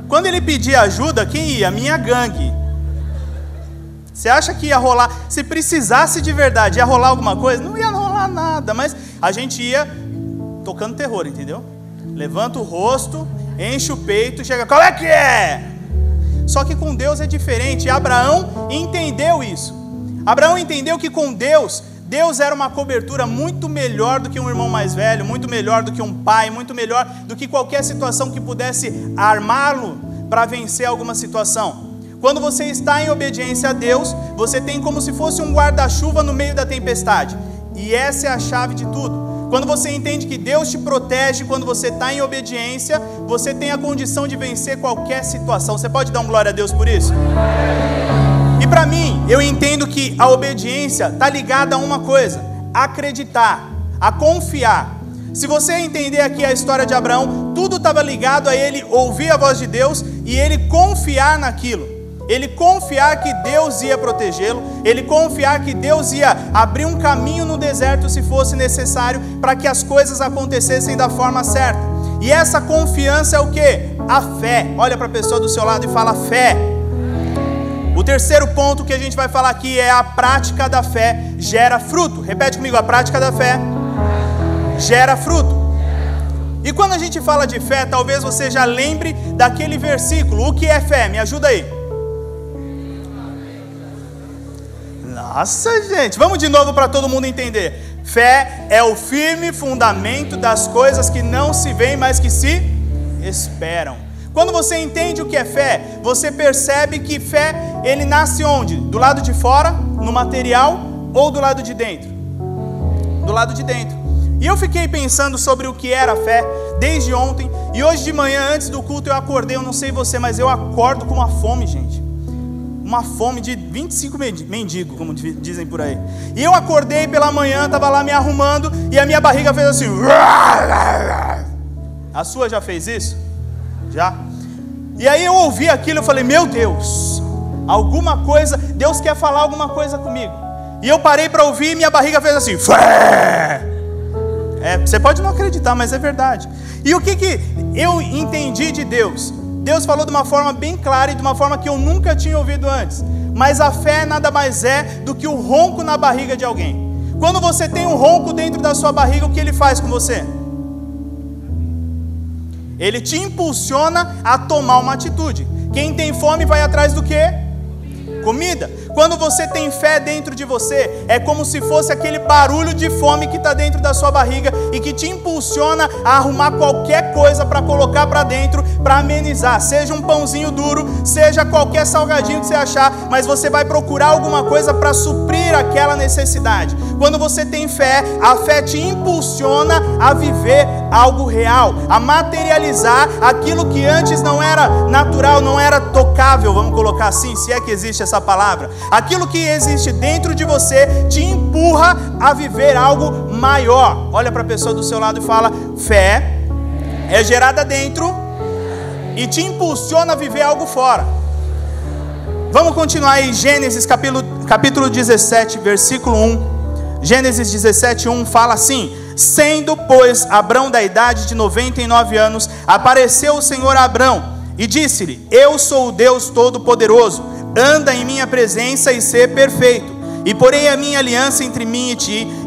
Quando ele pedia ajuda, quem ia? Minha gangue. Você acha que ia rolar, se precisasse de verdade, ia rolar alguma coisa? Não ia rolar nada, mas a gente ia tocando terror, entendeu? Levanta o rosto, enche o peito, chega, qual é que é? Só que com Deus é diferente, e Abraão entendeu isso. Abraão entendeu que com Deus era uma cobertura muito melhor do que um irmão mais velho, muito melhor do que um pai, muito melhor do que qualquer situação que pudesse armá-lo para vencer alguma situação. Quando você está em obediência a Deus, você tem como se fosse um guarda-chuva no meio da tempestade. E essa é a chave de tudo. Quando você entende que Deus te protege, quando você está em obediência, você tem a condição de vencer qualquer situação. Você pode dar um glória a Deus por isso? E para mim, eu entendo que a obediência está ligada a uma coisa: acreditar, a confiar. Se você entender aqui a história de Abraão, tudo estava ligado a ele ouvir a voz de Deus e ele confiar naquilo. Ele confiar que Deus ia protegê-lo, ele confiar que Deus ia abrir um caminho no deserto se fosse necessário para que as coisas acontecessem da forma certa. E essa confiança é o quê? A fé. Olha para a pessoa do seu lado e fala fé. O terceiro ponto que a gente vai falar aqui é a prática da fé gera fruto. Repete comigo, a prática da fé gera fruto. E quando a gente fala de fé, talvez você já lembre daquele versículo. O que é fé? Me ajuda aí. Nossa, gente, vamos de novo para todo mundo entender. Fé é o firme fundamento das coisas que não se veem, mas que se esperam. Quando você entende o que é fé, você percebe que fé, ele nasce onde? Do lado de fora, no material, ou do lado de dentro? Do lado de dentro. E eu fiquei pensando sobre o que era fé desde ontem, e hoje de manhã, antes do culto, eu acordei, eu não sei você, mas eu acordo com uma fome, gente. Uma fome de 25 mendigos, como dizem por aí. E eu acordei pela manhã, estava lá me arrumando, e a minha barriga fez assim. A sua já fez isso? Já? E aí eu ouvi aquilo, eu falei, meu Deus, alguma coisa, Deus quer falar alguma coisa comigo. E eu parei para ouvir e minha barriga fez assim. Você pode não acreditar, mas é verdade. E o que eu entendi de Deus? Deus falou de uma forma bem clara e de uma forma que eu nunca tinha ouvido antes. Mas a fé nada mais é do que o ronco na barriga de alguém. Quando você tem um ronco dentro da sua barriga, o que ele faz com você? Ele te impulsiona a tomar uma atitude. Quem tem fome vai atrás do quê? Comida. Quando você tem fé dentro de você, é como se fosse aquele barulho de fome que está dentro da sua barriga e que te impulsiona a arrumar qualquer coisa para colocar para dentro, para amenizar. Seja um pãozinho duro, seja qualquer salgadinho que você achar, mas você vai procurar alguma coisa para suprir aquela necessidade. Quando você tem fé, a fé te impulsiona a viver algo real, a materializar aquilo que antes não era natural, não era tocável, vamos colocar assim, se é que existe essa palavra. Aquilo que existe dentro de você te empurra a viver algo maior. Olha para a pessoa do seu lado e fala, fé é gerada dentro e te impulsiona a viver algo fora. Vamos continuar aí, Gênesis capítulo 17, versículo 1. Gênesis 17, 1 fala assim: sendo, pois, Abrão da idade de 99 anos, apareceu o Senhor a Abrão e disse-lhe: eu sou o Deus Todo-Poderoso, anda em minha presença e sê perfeito, e porei a minha aliança entre mim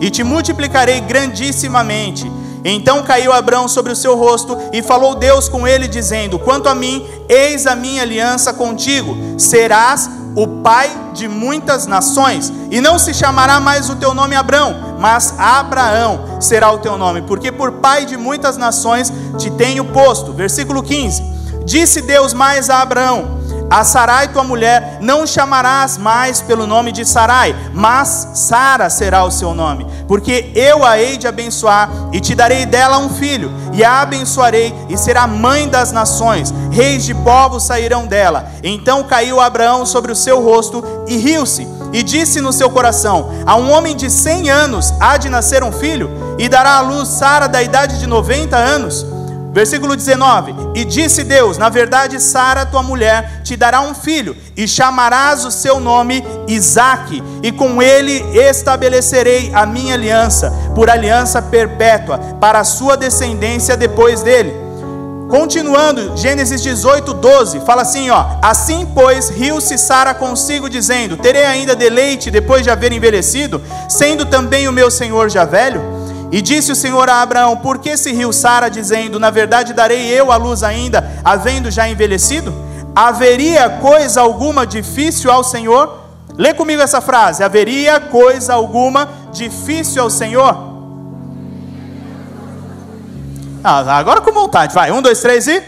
e te multiplicarei grandissimamente. Então caiu Abrão sobre o seu rosto, e falou Deus com ele, dizendo: quanto a mim, eis a minha aliança contigo, serás o pai de muitas nações, e não se chamará mais o teu nome Abrão, mas Abraão será o teu nome, porque por pai de muitas nações te tenho posto. Versículo 15: disse Deus mais a Abraão: a Sarai tua mulher não chamarás mais pelo nome de Sarai, mas Sara será o seu nome, porque eu a hei de abençoar, e te darei dela um filho, e a abençoarei, e será mãe das nações, reis de povos sairão dela. Então caiu Abraão sobre o seu rosto, e riu-se, e disse no seu coração: a um homem de 100 anos há de nascer um filho, e dará à luz Sara da idade de 90 anos. Versículo 19: e disse Deus: na verdade Sara tua mulher te dará um filho, e chamarás o seu nome Isaque, e com ele estabelecerei a minha aliança, por aliança perpétua, para a sua descendência depois dele. Continuando, Gênesis 18, 12, fala assim, ó: assim pois riu-se Sara consigo, dizendo: terei ainda deleite depois de haver envelhecido, sendo também o meu senhor já velho? E disse o Senhor a Abraão: por que se riu Sara, dizendo: na verdade darei eu a luz ainda, havendo já envelhecido? Haveria coisa alguma difícil ao Senhor? Lê comigo essa frase: haveria coisa alguma difícil ao Senhor? Agora com vontade, vai, 1, 2, 3 e...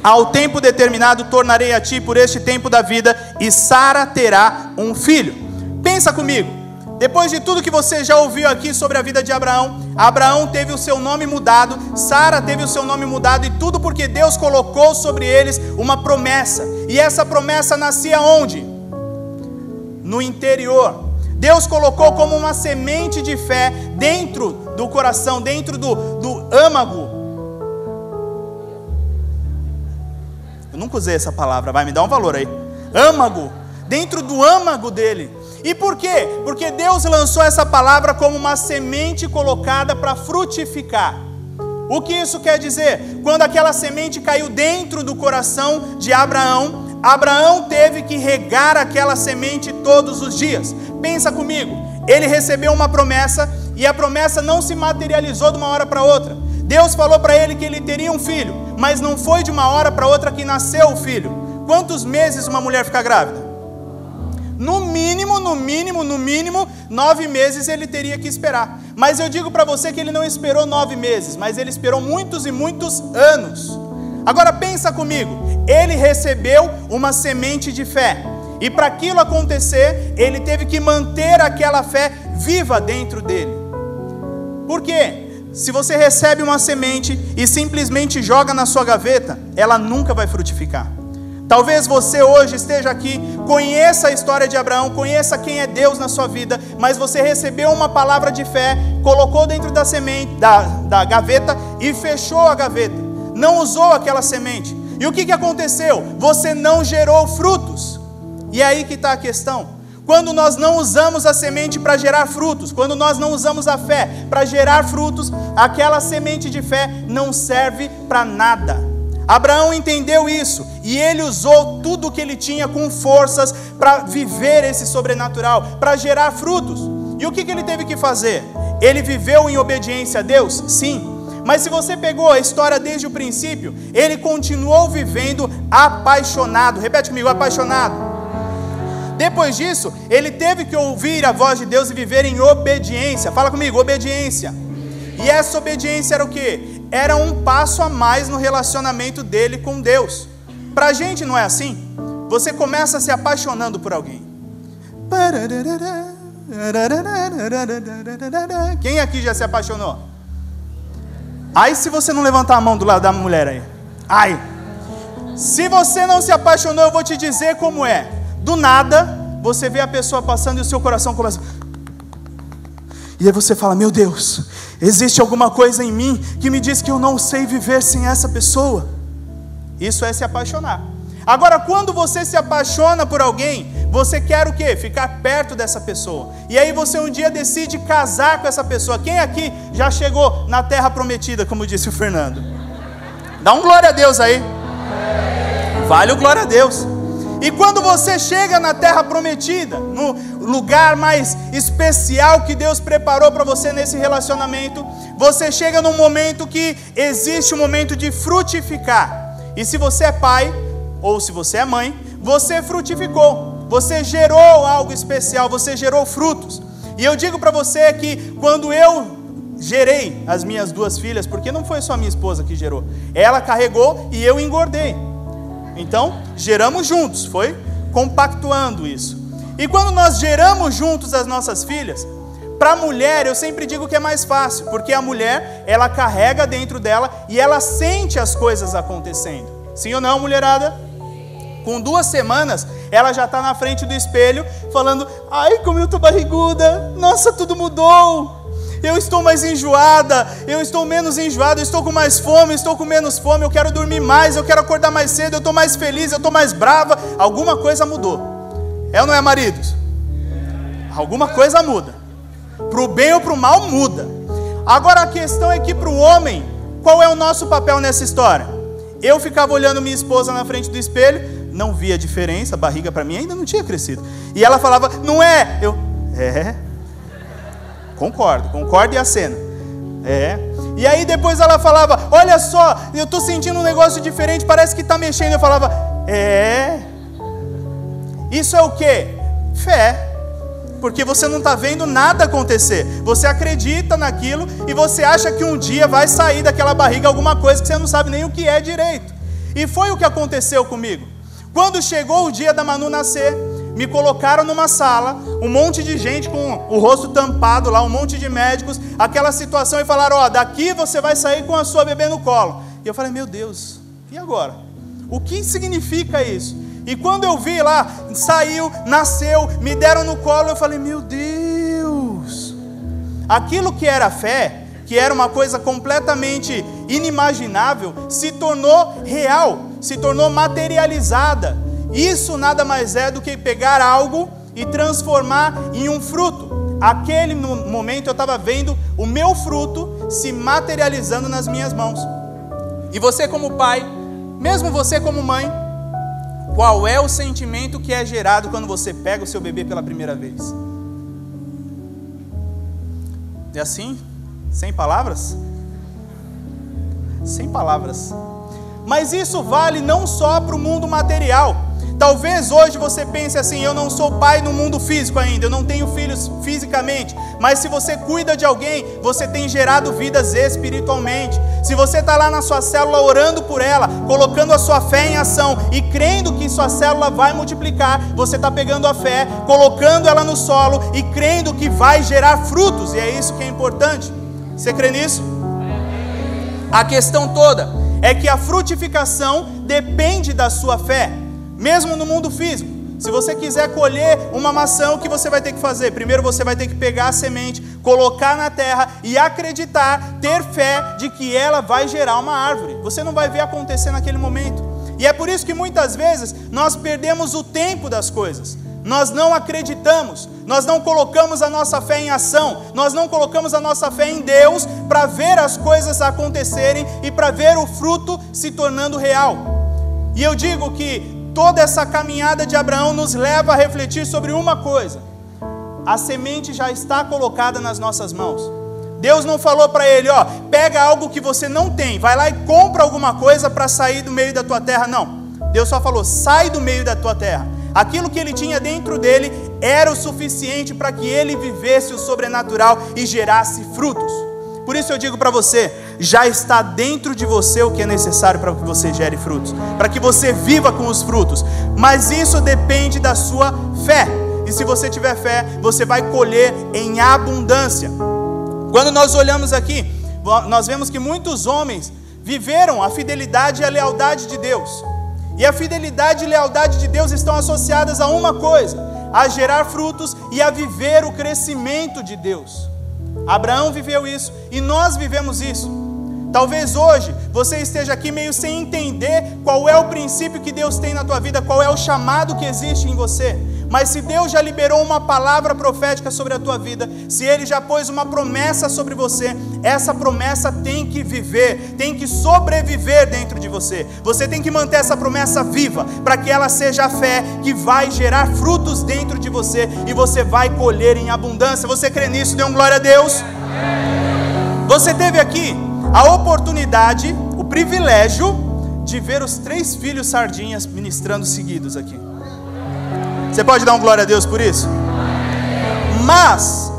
ao tempo determinado tornarei a ti por este tempo da vida, e Sara terá um filho. Pensa comigo. Depois de tudo que você já ouviu aqui sobre a vida de Abraão, Abraão teve o seu nome mudado, Sara teve o seu nome mudado, e tudo porque Deus colocou sobre eles uma promessa. E essa promessa nascia onde? No interior. Deus colocou como uma semente de fé dentro do coração, dentro do âmago. Eu nunca usei essa palavra, vai me dar um valor aí. Âmago, dentro do âmago dele. E por quê? Porque Deus lançou essa palavra como uma semente colocada para frutificar. O que isso quer dizer? Quando aquela semente caiu dentro do coração de Abraão, Abraão teve que regar aquela semente todos os dias. Pensa comigo, ele recebeu uma promessa, e a promessa não se materializou de uma hora para outra. Deus falou para ele que ele teria um filho, mas não foi de uma hora para outra que nasceu o filho. Quantos meses uma mulher fica grávida? No mínimo, 9 meses ele teria que esperar. Mas eu digo para você que ele não esperou 9 meses, mas ele esperou muitos e muitos anos. Agora pensa comigo, ele recebeu uma semente de fé, e para aquilo acontecer, ele teve que manter aquela fé viva dentro dele. Por quê? Se você recebe uma semente e simplesmente joga na sua gaveta, ela nunca vai frutificar. Talvez você hoje esteja aqui, conheça a história de Abraão, conheça quem é Deus na sua vida, mas você recebeu uma palavra de fé, colocou dentro da semente, da gaveta, e fechou a gaveta, não usou aquela semente. E o que aconteceu? Você não gerou frutos. E é aí que está a questão. Quando nós não usamos a semente para gerar frutos, quando nós não usamos a fé para gerar frutos, aquela semente de fé não serve para nada. Abraão entendeu isso, e ele usou tudo o que ele tinha com forças para viver esse sobrenatural, para gerar frutos. E o que ele teve que fazer? Ele viveu em obediência a Deus? Sim. Mas se você pegou a história desde o princípio, ele continuou vivendo apaixonado. Repete comigo, apaixonado. Depois disso, ele teve que ouvir a voz de Deus e viver em obediência. Fala comigo, obediência. E essa obediência era o quê? Era um passo a mais no relacionamento dele com Deus. Para a gente não é assim? Você começa se apaixonando por alguém. Quem aqui já se apaixonou? Aí se você não levantar a mão do lado da mulher aí. Ai. Se você não se apaixonou, eu vou te dizer como é. Do nada, você vê a pessoa passando e o seu coração começa... E aí você fala, meu Deus, existe alguma coisa em mim que me diz que eu não sei viver sem essa pessoa. Isso é se apaixonar. Agora, quando você se apaixona por alguém, você quer o quê? Ficar perto dessa pessoa. E aí você um dia decide casar com essa pessoa. Quem aqui já chegou na terra prometida, como disse o Fernando? Dá um glória a Deus aí. Vale o glória a Deus. E quando você chega na terra prometida, no lugar mais especial que Deus preparou para você nesse relacionamento, você chega num momento que existe um momento de frutificar. E se você é pai, ou se você é mãe, você frutificou, você gerou algo especial, você gerou frutos. E eu digo para você que quando eu gerei as minhas 2 filhas, porque não foi só minha esposa que gerou, ela carregou e eu engordei. Então, geramos juntos, foi compactuando isso. E quando nós geramos juntos as nossas filhas, para a mulher eu sempre digo que é mais fácil, porque a mulher, ela carrega dentro dela e ela sente as coisas acontecendo. Sim ou não, mulherada? Com 2 semanas, ela já está na frente do espelho, falando, ai, como eu estou barriguda, nossa, tudo mudou. Eu estou mais enjoada, eu estou menos enjoada, eu estou com mais fome, eu estou com menos fome, eu quero dormir mais, eu quero acordar mais cedo, eu estou mais feliz, eu estou mais brava. Alguma coisa mudou. É ou não é, maridos? Alguma coisa muda. Para o bem ou para o mal, muda. Agora a questão é que para o homem, qual é o nosso papel nessa história? Eu ficava olhando minha esposa na frente do espelho, não via diferença, a barriga para mim ainda não tinha crescido. E ela falava, não é? Eu, Concordo e acena. E aí depois ela falava, olha só, eu estou sentindo um negócio diferente, parece que está mexendo. Eu falava, isso é o quê? Fé. Porque você não está vendo nada acontecer. Você acredita naquilo e você acha que um dia vai sair daquela barriga alguma coisa que você não sabe nem o que é direito. E foi o que aconteceu comigo. Quando chegou o dia da Manu nascer, me colocaram numa sala, um monte de gente com o rosto tampado lá, um monte de médicos, aquela situação, e falaram, daqui você vai sair com a sua bebê no colo. E eu falei, meu Deus, e agora? O que significa isso? E quando eu vi lá, saiu, nasceu, me deram no colo, eu falei, meu Deus, aquilo que era fé, que era uma coisa completamente inimaginável, se tornou real, se tornou materializada. Isso nada mais é do que pegar algo e transformar em um fruto. Aquele momento eu estava vendo o meu fruto se materializando nas minhas mãos. E você como pai, mesmo você como mãe, qual é o sentimento que é gerado quando você pega o seu bebê pela primeira vez? É assim? Sem palavras? Sem palavras. Mas isso vale não só para o mundo material. Talvez hoje você pense assim, eu não sou pai no mundo físico ainda, eu não tenho filhos fisicamente, mas se você cuida de alguém, você tem gerado vidas espiritualmente. Se você está lá na sua célula orando por ela, colocando a sua fé em ação e crendo que sua célula vai multiplicar, você está pegando a fé, colocando ela no solo e crendo que vai gerar frutos, e é isso que é importante. Você crê nisso? A questão toda é que a frutificação depende da sua fé. Mesmo no mundo físico, se você quiser colher uma maçã, o que você vai ter que fazer? Primeiro você vai ter que pegar a semente, colocar na terra e acreditar, ter fé de que ela vai gerar uma árvore. Você não vai ver acontecer naquele momento. E é por isso que muitas vezes nós perdemos o tempo das coisas. Nós não acreditamos, nós não colocamos a nossa fé em ação, nós não colocamos a nossa fé em Deus para ver as coisas acontecerem e para ver o fruto se tornando real. E eu digo que toda essa caminhada de Abraão nos leva a refletir sobre uma coisa: a semente já está colocada nas nossas mãos. Deus não falou para ele, pega algo que você não tem, vai lá e compra alguma coisa para sair do meio da tua terra. Não, Deus só falou, sai do meio da tua terra. Aquilo que ele tinha dentro dele era o suficiente para que ele vivesse o sobrenatural e gerasse frutos. Por isso eu digo para você, já está dentro de você o que é necessário para que você gere frutos, para que você viva com os frutos, mas isso depende da sua fé, e se você tiver fé, você vai colher em abundância. Quando nós olhamos aqui, nós vemos que muitos homens viveram a fidelidade e a lealdade de Deus, e a fidelidade e a lealdade de Deus estão associadas a uma coisa, a gerar frutos e a viver o crescimento de Deus. Abraão viveu isso e nós vivemos isso. Talvez hoje você esteja aqui meio sem entender qual é o princípio que Deus tem na tua vida, qual é o chamado que existe em você. Mas se Deus já liberou uma palavra profética sobre a tua vida, se Ele já pôs uma promessa sobre você, essa promessa tem que viver, tem que sobreviver dentro de você. Você tem que manter essa promessa viva, para que ela seja a fé que vai gerar frutos dentro de você, e você vai colher em abundância. Você crê nisso? Dê um glória a Deus. Você teve aqui a oportunidade, o privilégio de ver os 3 filhos sardinhas ministrando seguidos aqui. Você pode dar um glória a Deus por isso? Mas,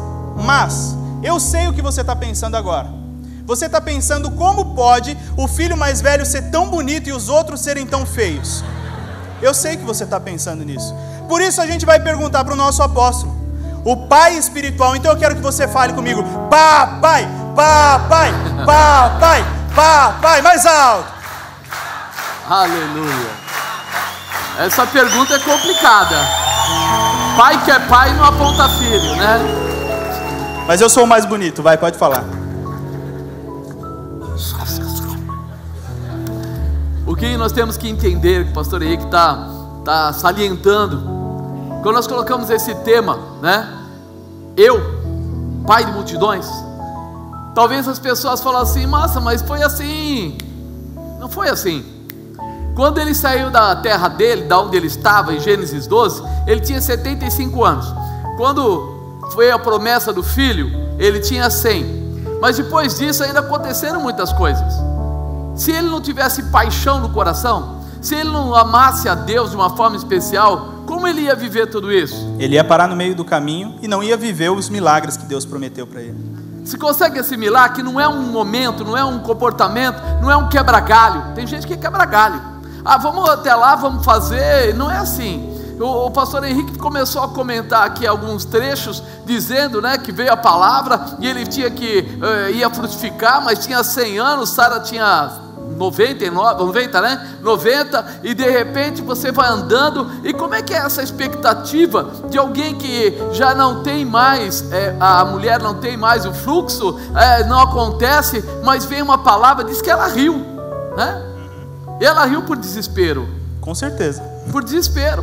eu sei o que você está pensando agora. Você está pensando como pode o filho mais velho ser tão bonito e os outros serem tão feios. Eu sei que você está pensando nisso. Por isso a gente vai perguntar para o nosso apóstolo, o pai espiritual. Então eu quero que você fale comigo: papai, papai, papai, papai, mais alto. Aleluia. Essa pergunta é complicada. Pai que é pai não aponta filho, né? Mas eu sou o mais bonito, vai, pode falar. O que nós temos que entender, que o pastor Henrique está salientando, quando nós colocamos esse tema, né? Eu, pai de multidões, talvez as pessoas falam assim: nossa, mas foi assim. Não foi assim. Quando ele saiu da terra dele, da onde ele estava, em Gênesis 12, ele tinha 75 anos. Quando foi a promessa do filho, ele tinha 100. Mas depois disso ainda aconteceram muitas coisas. Se ele não tivesse paixão no coração, se ele não amasse a Deus de uma forma especial, como ele ia viver tudo isso? Ele ia parar no meio do caminho e não ia viver os milagres que Deus prometeu para ele. Se consegue assimilar que não é um momento, não é um comportamento, não é um quebra-galho. Tem gente que quebra galho. Ah, vamos até lá, vamos fazer. Não é assim. O pastor Henrique começou a comentar aqui alguns trechos, dizendo, né, que veio a palavra e ele tinha que ia frutificar, mas tinha 100 anos, Sara tinha 90, e de repente você vai andando. E como é que é essa expectativa de alguém que já não tem mais, a mulher não tem mais o fluxo, não acontece, mas vem uma palavra, diz que ela riu, né? E ela riu por desespero. Com certeza. Por desespero.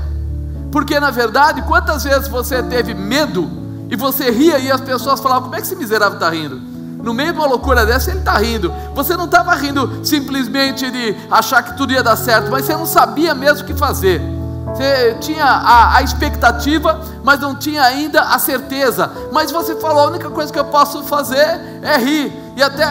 Porque na verdade, quantas vezes você teve medo e você ria e as pessoas falavam: como é que esse miserável está rindo? No meio de uma loucura dessa ele está rindo. Você não estava rindo simplesmente de achar que tudo ia dar certo, mas você não sabia mesmo o que fazer. Você tinha a expectativa, mas não tinha ainda a certeza. Mas você falou: a única coisa que eu posso fazer é rir. E até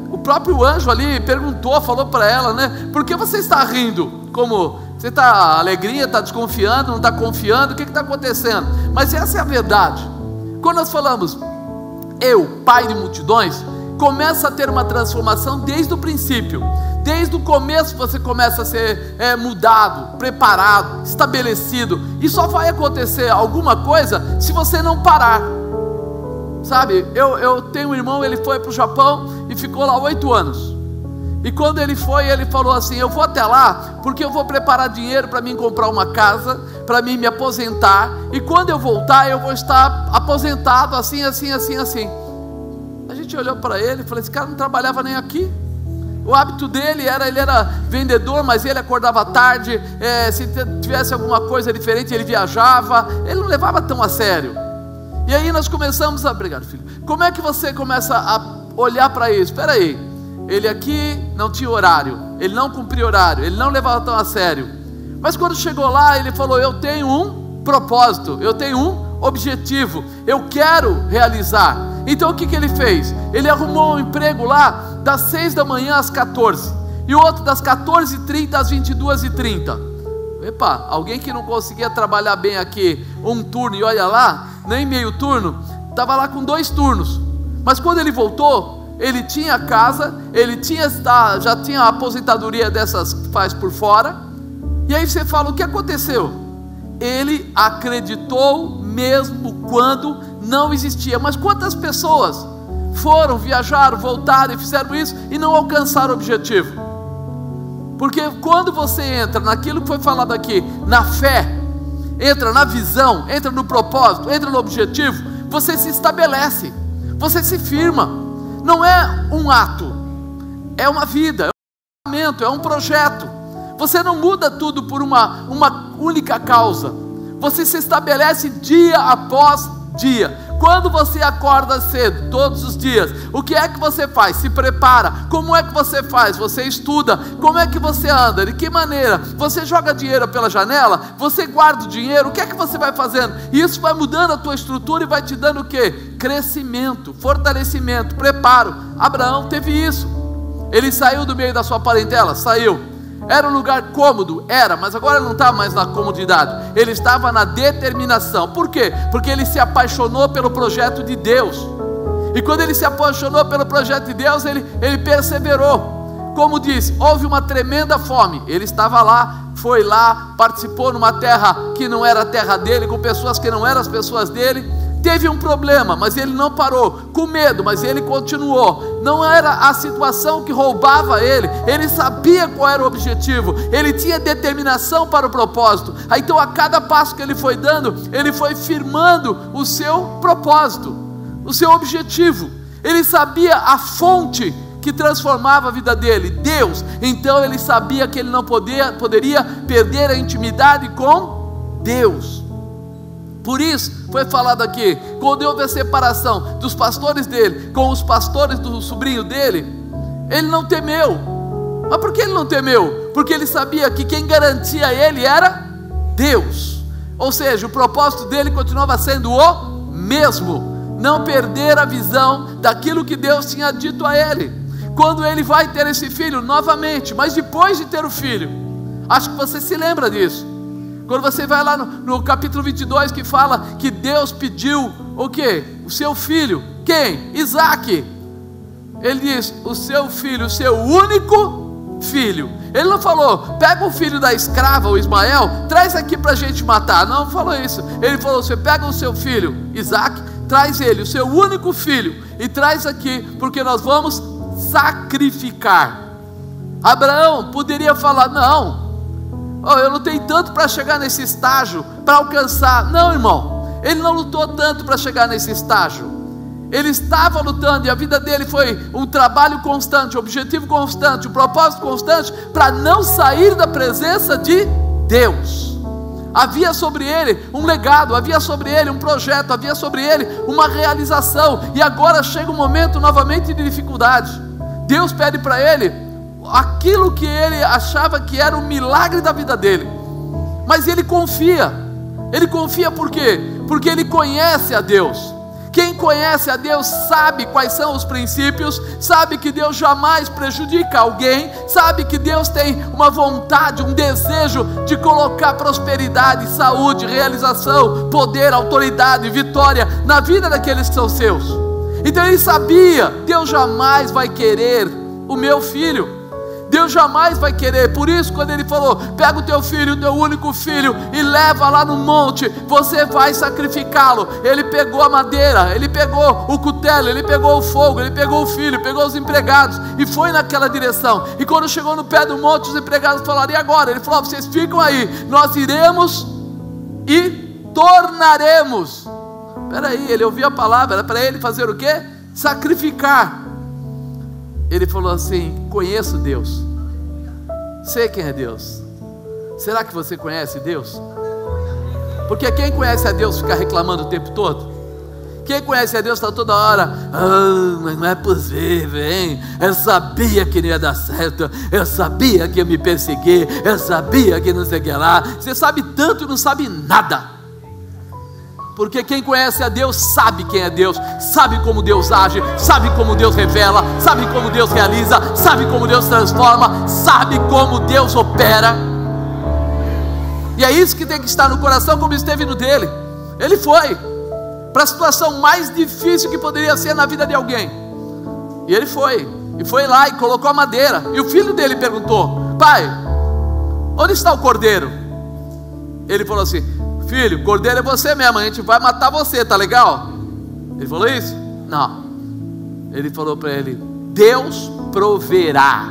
o próprio anjo ali perguntou, falou para ela, né? Por que você está rindo? Como? Você está alegria, está desconfiando, não está confiando? O que está acontecendo? Mas essa é a verdade. Quando nós falamos eu, pai de multidões, começa a ter uma transformação desde o princípio. Desde o começo você começa a ser mudado, preparado, estabelecido. E só vai acontecer alguma coisa se você não parar. Sabe, eu tenho um irmão, ele foi para o Japão e ficou lá 8 anos. E quando ele foi, ele falou assim: eu vou até lá porque eu vou preparar dinheiro para mim comprar uma casa, para mim me aposentar, e quando eu voltar eu vou estar aposentado assim, assim, assim, assim. A gente olhou para ele e falou: esse cara não trabalhava nem aqui. O hábito dele era, ele era vendedor, mas ele acordava tarde, se tivesse alguma coisa diferente ele viajava, ele não levava tão a sério. E aí nós começamos a... Obrigado, filho. Como é que você começa a olhar para isso? Espera aí, ele aqui não tinha horário, ele não cumpria horário, ele não levava tão a sério. Mas quando chegou lá, ele falou: eu tenho um propósito, eu tenho um objetivo, eu quero realizar. Então o que ele fez? Ele arrumou um emprego lá das 6 da manhã às 14, e o outro das 14h30 às 22h30. Epa, alguém que não conseguia trabalhar bem aqui um turno, e olha lá, nem meio turno, estava lá com 2 turnos. Mas quando ele voltou, ele tinha casa, ele já tinha a aposentadoria dessas que faz por fora. E aí você fala: o que aconteceu? Ele acreditou mesmo quando não existia. Mas quantas pessoas foram, viajaram, voltaram e fizeram isso e não alcançaram o objetivo? Porque quando você entra naquilo que foi falado aqui, na fé, entra na visão, entra no propósito, entra no objetivo, você se estabelece, você se firma. Não é um ato, é uma vida, é um pensamento, é um projeto. Você não muda tudo por uma única causa. Você se estabelece dia após dia. Quando você acorda cedo, todos os dias, o que é que você faz? Se prepara. Como é que você faz? Você estuda. Como é que você anda? De que maneira? Você joga dinheiro pela janela? Você guarda o dinheiro? O que é que você vai fazendo? E isso vai mudando a tua estrutura e vai te dando o quê? Crescimento, fortalecimento, preparo. Abraão teve isso. Ele saiu do meio da sua parentela? Saiu. Era um lugar cômodo? Era, mas agora ele não está mais na comodidade. Ele estava na determinação. Por quê? Porque ele se apaixonou pelo projeto de Deus. E quando ele se apaixonou pelo projeto de Deus, ele perseverou. Como disse, houve uma tremenda fome. Ele estava lá, foi lá, participou numa terra que não era a terra dele, com pessoas que não eram as pessoas dele. Teve um problema, mas ele não parou, com medo, mas ele continuou. Não era a situação que roubava ele, ele sabia qual era o objetivo, ele tinha determinação para o propósito. Aí, então, a cada passo que ele foi dando, ele foi firmando o seu propósito, o seu objetivo. Ele sabia a fonte que transformava a vida dele, Deus. Então ele sabia que ele não poderia perder a intimidade com Deus. Por isso foi falado aqui, quando houve a separação dos pastores dele com os pastores do sobrinho dele, ele não temeu. Mas por que ele não temeu? Porque ele sabia que quem garantia ele era Deus. Ou seja, o propósito dele continuava sendo o mesmo, não perder a visão daquilo que Deus tinha dito a ele. Quando ele vai ter esse filho novamente, mas depois de ter o filho, acho que você se lembra disso. Quando você vai lá no capítulo 22, que fala que Deus pediu o quê? O seu filho. Quem? Isaac. Ele diz, o seu filho, o seu único filho. Ele não falou, pega o filho da escrava, o Ismael, traz aqui para a gente matar. Não falou isso. Ele falou, você pega o seu filho, Isaac, traz ele, o seu único filho, e traz aqui, porque nós vamos sacrificar. Abraão poderia falar, não, eu não tenho tanto para chegar nesse estágio, para alcançar. Não, irmão, ele não lutou tanto para chegar nesse estágio. Ele estava lutando, e a vida dele foi um trabalho constante, um objetivo constante, um propósito constante, para não sair da presença de Deus. Havia sobre ele um legado, havia sobre ele um projeto, havia sobre ele uma realização. E agora chega um momento novamente de dificuldade. Deus pede para ele aquilo que ele achava que era o milagre da vida dele, mas ele confia por quê? Porque ele conhece a Deus. Quem conhece a Deus sabe quais são os princípios, sabe que Deus jamais prejudica alguém, sabe que Deus tem uma vontade, um desejo de colocar prosperidade, saúde, realização, poder, autoridade, vitória na vida daqueles que são seus. Então ele sabia, Deus jamais vai querer o meu filho, Deus jamais vai querer. Por isso, quando ele falou, pega o teu filho, o teu único filho, e leva lá no monte, você vai sacrificá-lo. Ele pegou a madeira, ele pegou o cutelo, ele pegou o fogo, ele pegou o filho, pegou os empregados, e foi naquela direção. E quando chegou no pé do monte, os empregados falaram, e agora? Ele falou, vocês ficam aí, nós iremos e tornaremos. Peraí, ele ouviu a palavra, era para ele fazer o quê? Sacrificar. Ele falou assim, conheço Deus, sei quem é Deus. Será que você conhece Deus? Porque quem conhece a Deus fica reclamando o tempo todo. Quem conhece a Deus está toda hora, mas não é possível, hein? Eu sabia que não ia dar certo, eu sabia que ia me perseguir, eu sabia que não sei o que lá. Você sabe tanto e não sabe nada. Porque quem conhece a Deus sabe quem é Deus, sabe como Deus age, sabe como Deus revela, sabe como Deus realiza, sabe como Deus transforma, sabe como Deus opera. E é isso que tem que estar no coração, como esteve no dele. Ele foi para a situação mais difícil que poderia ser na vida de alguém, e ele foi lá e colocou a madeira. E o filho dele perguntou, pai, onde está o cordeiro? Ele falou assim, filho, cordeiro é você mesmo, a gente vai matar você, tá legal? Ele falou isso? Não. Ele falou para ele, Deus proverá.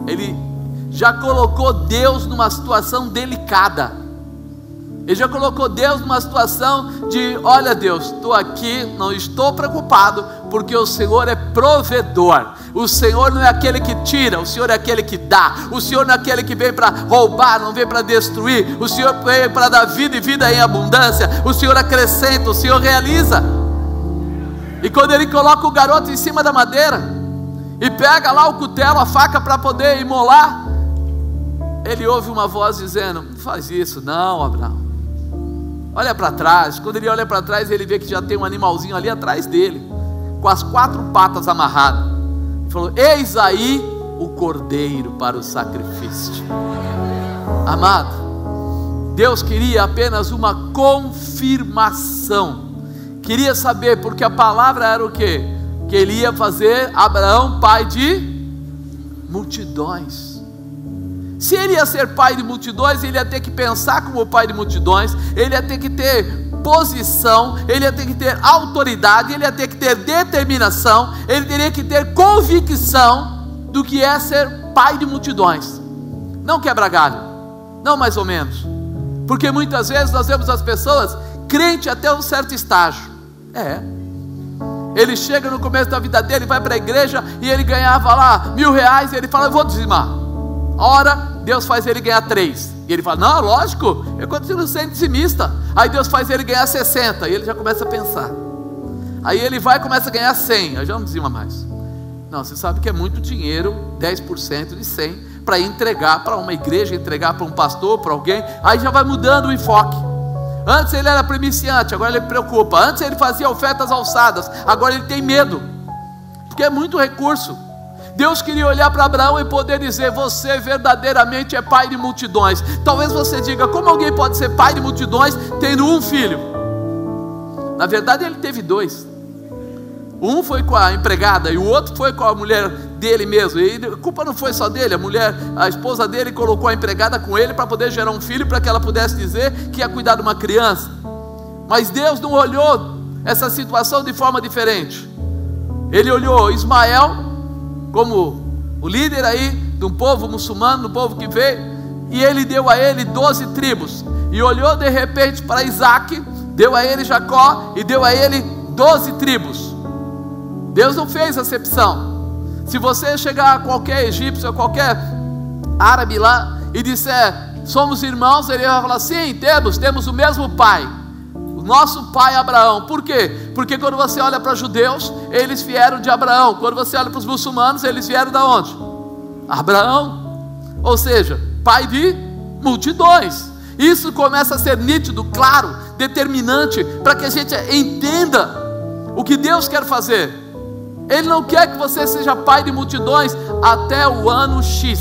Ele já colocou Deus numa situação delicada. Ele já colocou Deus numa situação de, olha Deus, estou aqui, não estou preocupado, porque o Senhor é provedor. O Senhor não é aquele que tira, o Senhor é aquele que dá. O Senhor não é aquele que vem para roubar, não vem para destruir. O Senhor vem para dar vida e vida em abundância. O Senhor acrescenta, o Senhor realiza. E quando ele coloca o garoto em cima da madeira e pega lá o cutelo, a faca para poder imolar, ele ouve uma voz dizendo: não faz isso não, Abraão. Olha para trás. Quando ele olha para trás, ele vê que já tem um animalzinho ali atrás dele, com as 4 patas amarradas. Ele falou: eis aí o cordeiro para o sacrifício. Amado, Deus queria apenas uma confirmação. Queria saber, porque a palavra era o quê? Que ele ia fazer Abraão pai de multidões. Se ele ia ser pai de multidões, ele ia ter que pensar como pai de multidões, ele ia ter que ter posição, ele ia ter que ter autoridade, ele ia ter que ter determinação, ele teria que ter convicção do que é ser pai de multidões. Não quebra galho, não mais ou menos, porque muitas vezes nós vemos as pessoas crente até um certo estágio. Ele chega no começo da vida dele, vai para a igreja e ele ganhava lá R$1.000, e ele fala: eu vou dizimar. Ora, Deus faz ele ganhar 3, e ele fala: não, lógico, eu continuo sendo dizimista. Aí Deus faz ele ganhar 60, e ele já começa a pensar. Aí ele vai e começa a ganhar 100, aí já não dizima mais. Não, você sabe que é muito dinheiro, 10% de 100, para entregar para uma igreja, entregar para um pastor, para alguém. Aí já vai mudando o enfoque. Antes ele era primiciante, agora ele preocupa. Antes ele fazia ofertas alçadas, agora ele tem medo, porque é muito recurso. Deus queria olhar para Abraão e poder dizer: você verdadeiramente é pai de multidões. Talvez você diga: como alguém pode ser pai de multidões tendo um filho? Na verdade ele teve 2. Um foi com a empregada e o outro foi com a mulher dele mesmo. E a culpa não foi só dele. A esposa dele colocou a empregada com ele para poder gerar um filho, para que ela pudesse dizer que ia cuidar de uma criança. Mas Deus não olhou essa situação de forma diferente. Ele olhou Ismael como o líder aí de um povo muçulmano, do povo que veio, e ele deu a ele 12 tribos, e olhou de repente para Isaac, deu a ele Jacó, e deu a ele 12 tribos. Deus não fez acepção. Se você chegar a qualquer egípcio, a qualquer árabe lá, e disser: somos irmãos, ele vai falar: sim, temos o mesmo pai, o nosso pai Abraão. Por quê? Porque quando você olha para os judeus, eles vieram de Abraão. Quando você olha para os muçulmanos, eles vieram de onde? Abraão. Ou seja, pai de multidões. Isso começa a ser nítido, claro, determinante, para que a gente entenda o que Deus quer fazer. Ele não quer que você seja pai de multidões até o ano X.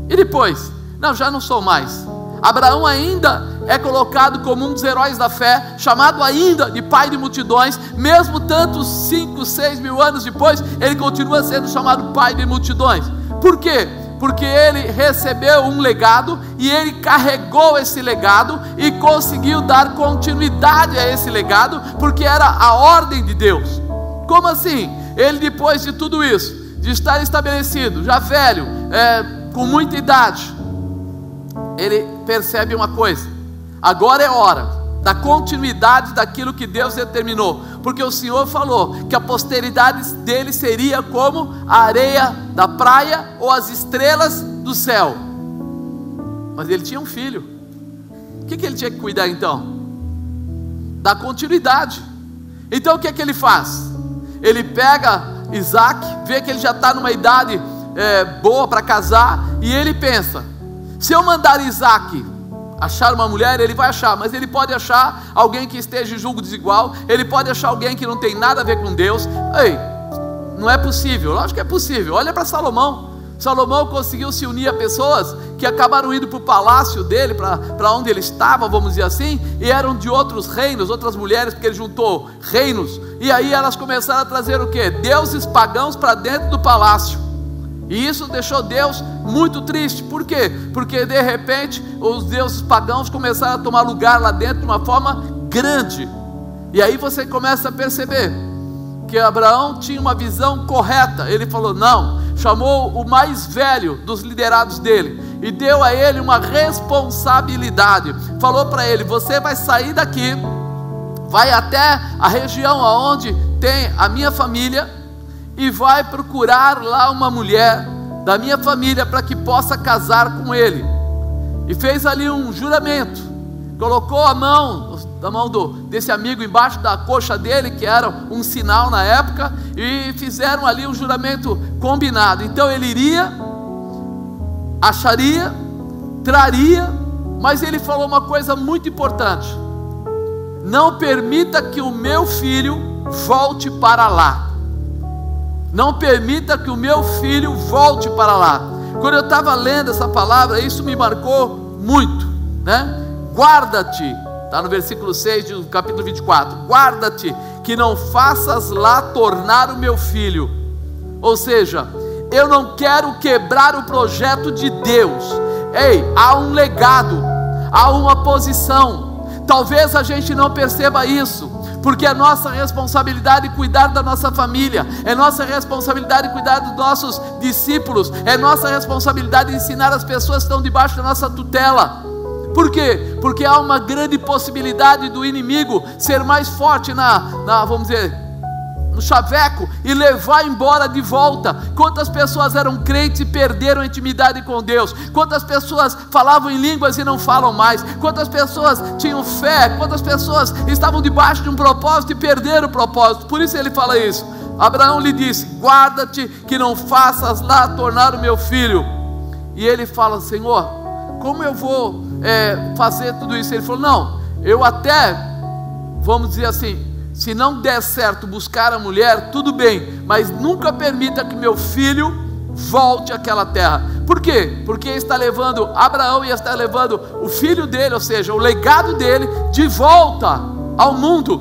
E depois? Não, já não sou mais. Abraão ainda é colocado como um dos heróis da fé, chamado ainda de pai de multidões. Mesmo tantos 5, 6 mil anos depois, ele continua sendo chamado pai de multidões. Por quê? Porque ele recebeu um legado, e ele carregou esse legado e conseguiu dar continuidade a esse legado, porque era a ordem de Deus. Como assim? Ele, depois de tudo isso, de estar estabelecido, já velho, com muita idade, ele percebe uma coisa: agora é hora da continuidade daquilo que Deus determinou, porque o Senhor falou que a posteridade dele seria como a areia da praia ou as estrelas do céu. Mas ele tinha um filho. O que ele tinha que cuidar então? Da continuidade. Então o que ele faz? Ele pega Isaac, vê que ele já está numa idade boa para casar, e ele pensa: se eu mandar Isaac achar uma mulher, ele vai achar, mas ele pode achar alguém que esteja em julgo desigual, ele pode achar alguém que não tem nada a ver com Deus. Ei, não é possível. Lógico que é possível. Olha para Salomão. Salomão conseguiu se unir a pessoas que acabaram indo para o palácio dele, para onde ele estava, vamos dizer assim, e eram de outros reinos, outras mulheres, porque ele juntou reinos, e aí elas começaram a trazer o quê? Deuses pagãos para dentro do palácio. E isso deixou Deus muito triste. Por quê? Porque de repente os deuses pagãos começaram a tomar lugar lá dentro de uma forma grande. E aí você começa a perceber que Abraão tinha uma visão correta. Ele falou: não, chamou o mais velho dos liderados dele e deu a ele uma responsabilidade. Falou para ele: você vai sair daqui, vai até a região onde tem a minha família e vai procurar lá uma mulher da minha família para que possa casar com ele. E fez ali um juramento, colocou a mão desse amigo embaixo da coxa dele, que era um sinal na época, e fizeram ali um juramento combinado. Então ele iria, acharia, traria, mas ele falou uma coisa muito importante: não permita que o meu filho volte para lá. Não permita que o meu filho volte para lá. Quando eu estava lendo essa palavra, isso me marcou muito, né? Guarda-te, está no versículo 6 do capítulo 24, guarda-te que não faças lá tornar o meu filho. Ou seja, eu não quero quebrar o projeto de Deus. Ei, há um legado, há uma posição. Talvez a gente não perceba isso, porque é nossa responsabilidade cuidar da nossa família, é nossa responsabilidade cuidar dos nossos discípulos, é nossa responsabilidade ensinar as pessoas que estão debaixo da nossa tutela. Por quê? Porque há uma grande possibilidade do inimigo ser mais forte vamos dizer, no chaveco e levar embora de volta. Quantas pessoas eram crentes e perderam a intimidade com Deus? Quantas pessoas falavam em línguas e não falam mais? Quantas pessoas tinham fé? Quantas pessoas estavam debaixo de um propósito e perderam o propósito? Por isso ele fala isso. Abraão lhe disse: guarda-te que não faças lá tornar o meu filho. E ele fala: Senhor, como eu vou fazer tudo isso? Ele falou: não, eu até, vamos dizer assim, se não der certo buscar a mulher, tudo bem, mas nunca permita que meu filho volte àquela terra. Por quê? Porque está levando Abraão e está levando o filho dele, ou seja, o legado dele, de volta ao mundo.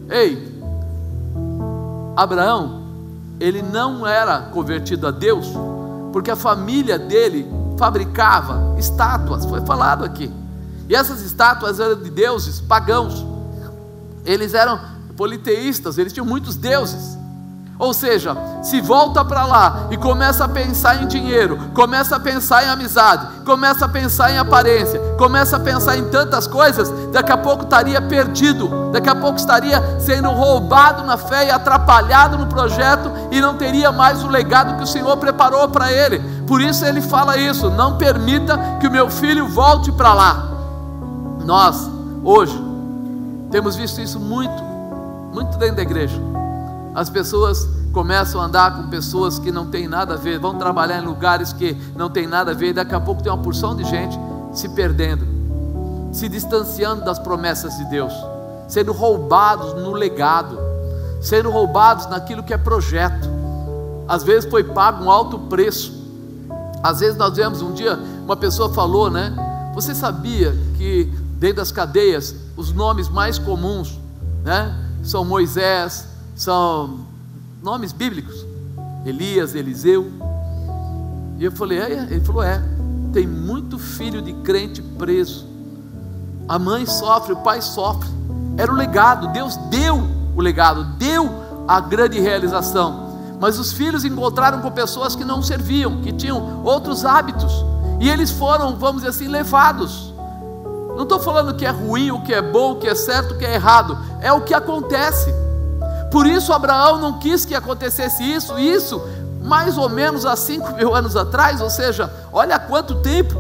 Ei, Abraão, ele não era convertido a Deus, porque a família dele fabricava estátuas, foi falado aqui, e essas estátuas eram de deuses pagãos. Eles eram politeístas, eles tinham muitos deuses. Ou seja, se volta para lá e começa a pensar em dinheiro, começa a pensar em amizade, começa a pensar em aparência, começa a pensar em tantas coisas, daqui a pouco estaria perdido, daqui a pouco estaria sendo roubado na fé e atrapalhado no projeto, e não teria mais o legado que o Senhor preparou para ele. Por isso ele fala isso: não permita que o meu filho volte para lá. Nós, hoje, temos visto isso muito dentro da igreja. As pessoas começam a andar com pessoas que não tem nada a ver, vão trabalhar em lugares que não tem nada a ver, e daqui a pouco tem uma porção de gente se perdendo, se distanciando das promessas de Deus, sendo roubados no legado, sendo roubados naquilo que é projeto. Às vezes foi pago um alto preço. Às vezes nós vemos, um dia uma pessoa falou, né? Você sabia que dentro das cadeias os nomes mais comuns, né, são Moisés, são nomes bíblicos, Elias, Eliseu? E eu falei: ele falou: tem muito filho de crente preso, a mãe sofre, o pai sofre. Era o legado, Deus deu o legado, deu a grande realização, mas os filhos encontraram com pessoas que não serviam, que tinham outros hábitos, e eles foram, vamos dizer assim, levados. Não estou falando que é ruim, o que é bom, o que é certo, o que é errado, é o que acontece. Por isso Abraão não quis que acontecesse isso mais ou menos há 5.000 anos atrás, ou seja, olha há quanto tempo,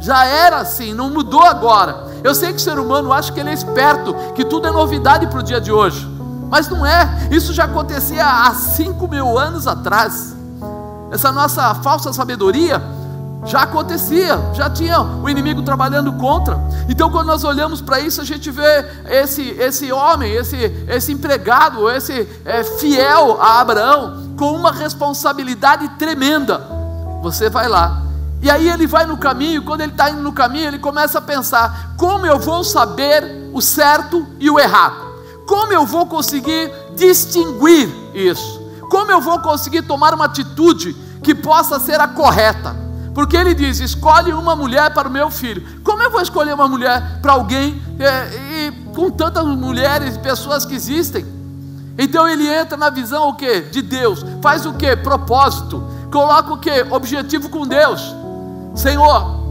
já era assim, não mudou agora. Eu sei que o ser humano acha que ele é esperto, que tudo é novidade para o dia de hoje, mas não é. Isso já acontecia há 5.000 anos atrás. Essa nossa falsa sabedoria já acontecia, já tinha o inimigo trabalhando contra. Então quando nós olhamos para isso, a gente vê esse homem, esse empregado, esse fiel a Abraão, com uma responsabilidade tremenda. Você vai lá, e aí ele vai no caminho. Quando ele está indo no caminho, ele começa a pensar: como eu vou saber o certo e o errado? Como eu vou conseguir distinguir isso? Como eu vou conseguir tomar uma atitude que possa ser a correta? Porque ele diz: escolhe uma mulher para o meu filho. Como eu vou escolher uma mulher para alguém, e com tantas mulheres e pessoas que existem? Então ele entra na visão o quê? De Deus. Faz o quê? Propósito. Coloca o quê? Objetivo com Deus. Senhor,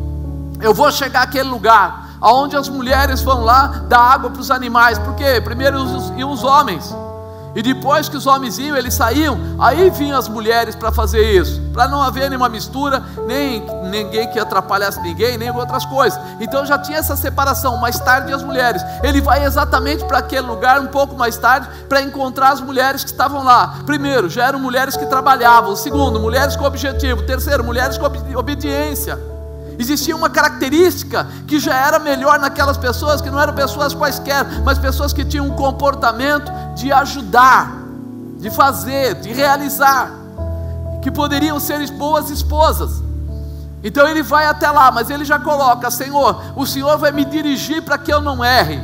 eu vou chegar àquele lugar onde as mulheres vão lá dar água para os animais. Porque primeiro iam os homens, E depois que os homens iam, eles saíam, aí vinham as mulheres para fazer isso, para não haver nenhuma mistura, nem ninguém que atrapalhasse ninguém, nem outras coisas. Então já tinha essa separação. Mais tarde as mulheres, ele vai exatamente para aquele lugar um pouco mais tarde, para encontrar as mulheres que estavam lá. Primeiro, já eram mulheres que trabalhavam. Segundo, mulheres com objetivo. Terceiro, mulheres com obediência. Existia uma característica que já era melhor naquelas pessoas, que não eram pessoas quaisquer, mas pessoas que tinham um comportamento de ajudar, de fazer, de realizar, que poderiam ser boas esposas. Então ele vai até lá, mas ele já coloca: Senhor, o Senhor vai me dirigir para que eu não erre.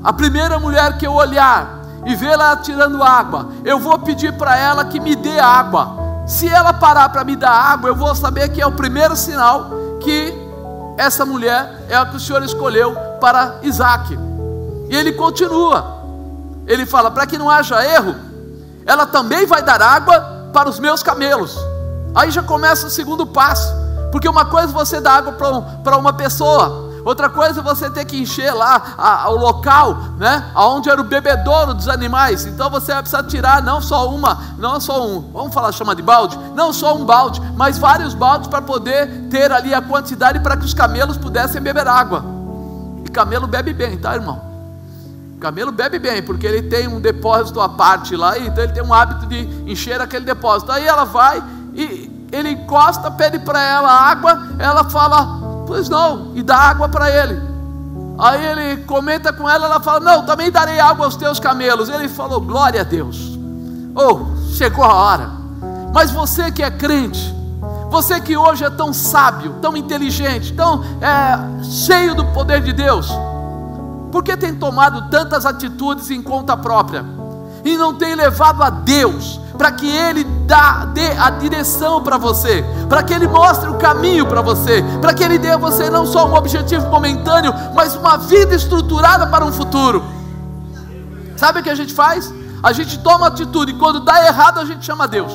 A primeira mulher que eu olhar e ver ela tirando água, eu vou pedir para ela que me dê água. Se ela parar para me dar água, eu vou saber que é o primeiro sinal que essa mulher é a que o Senhor escolheu para Isaac. E ele continua, ele fala: para que não haja erro, ela também vai dar água para os meus camelos. Aí já começa o segundo passo, porque uma coisa é você dar água para uma pessoa, outra coisa é você ter que encher lá o local, né, onde era o bebedouro dos animais. Então você vai precisar tirar não só um, vamos falar, chama de balde, não só um balde, mas vários baldes, para poder ter ali a quantidade para que os camelos pudessem beber água. E camelo bebe bem, tá, irmão? Camelo bebe bem, porque ele tem um depósito à parte lá, então ele tem um hábito de encher aquele depósito. Aí ela vai e ele encosta, pede para ela água, ela fala: pois não, e dá água para ele. Aí ele comenta com ela, ela fala: não, também darei água aos teus camelos. Ele falou: glória a Deus, chegou a hora. Mas você que é crente, você que hoje é tão sábio, tão inteligente, tão cheio do poder de Deus, por que tem tomado tantas atitudes em conta própria e não tem levado a Deus para que Ele dê a direção para você, para que Ele mostre o caminho para você, para que Ele dê a você não só um objetivo momentâneo, mas uma vida estruturada para um futuro? Sabe o que a gente faz? A gente toma atitude, e quando dá errado a gente chama Deus.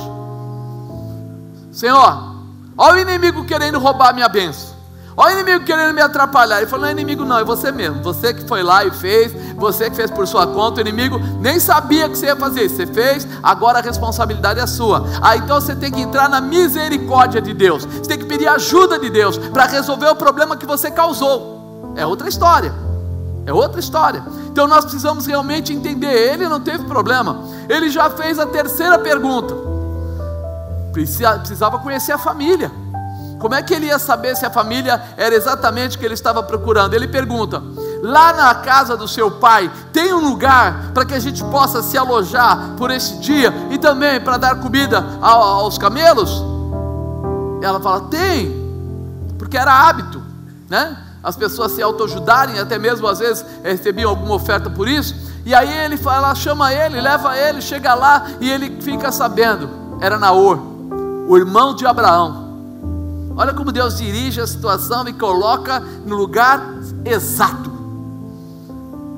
Senhor, olha o inimigo querendo roubar a minha bênção, olha o inimigo querendo me atrapalhar. Ele falou: não é inimigo não, é você mesmo, você que foi lá e fez, você que fez por sua conta. O inimigo nem sabia que você ia fazer isso, você fez, agora a responsabilidade é sua. Então você tem que entrar na misericórdia de Deus, você tem que pedir ajuda de Deus para resolver o problema que você causou. É outra história, é outra história. Então nós precisamos realmente entender, ele não teve problema, ele já fez a terceira pergunta, precisava conhecer a família. Como é que ele ia saber se a família era exatamente o que ele estava procurando? Ele pergunta: lá na casa do seu pai tem um lugar para que a gente possa se alojar por esse dia e também para dar comida aos camelos? Ela fala: tem, porque era hábito, né? As pessoas se autoajudarem, até mesmo às vezes recebiam alguma oferta por isso. E aí ele fala, chama ele, leva ele, chega lá e ele fica sabendo, era Naor, o irmão de Abraão. Olha como Deus dirige a situação e coloca no lugar exato.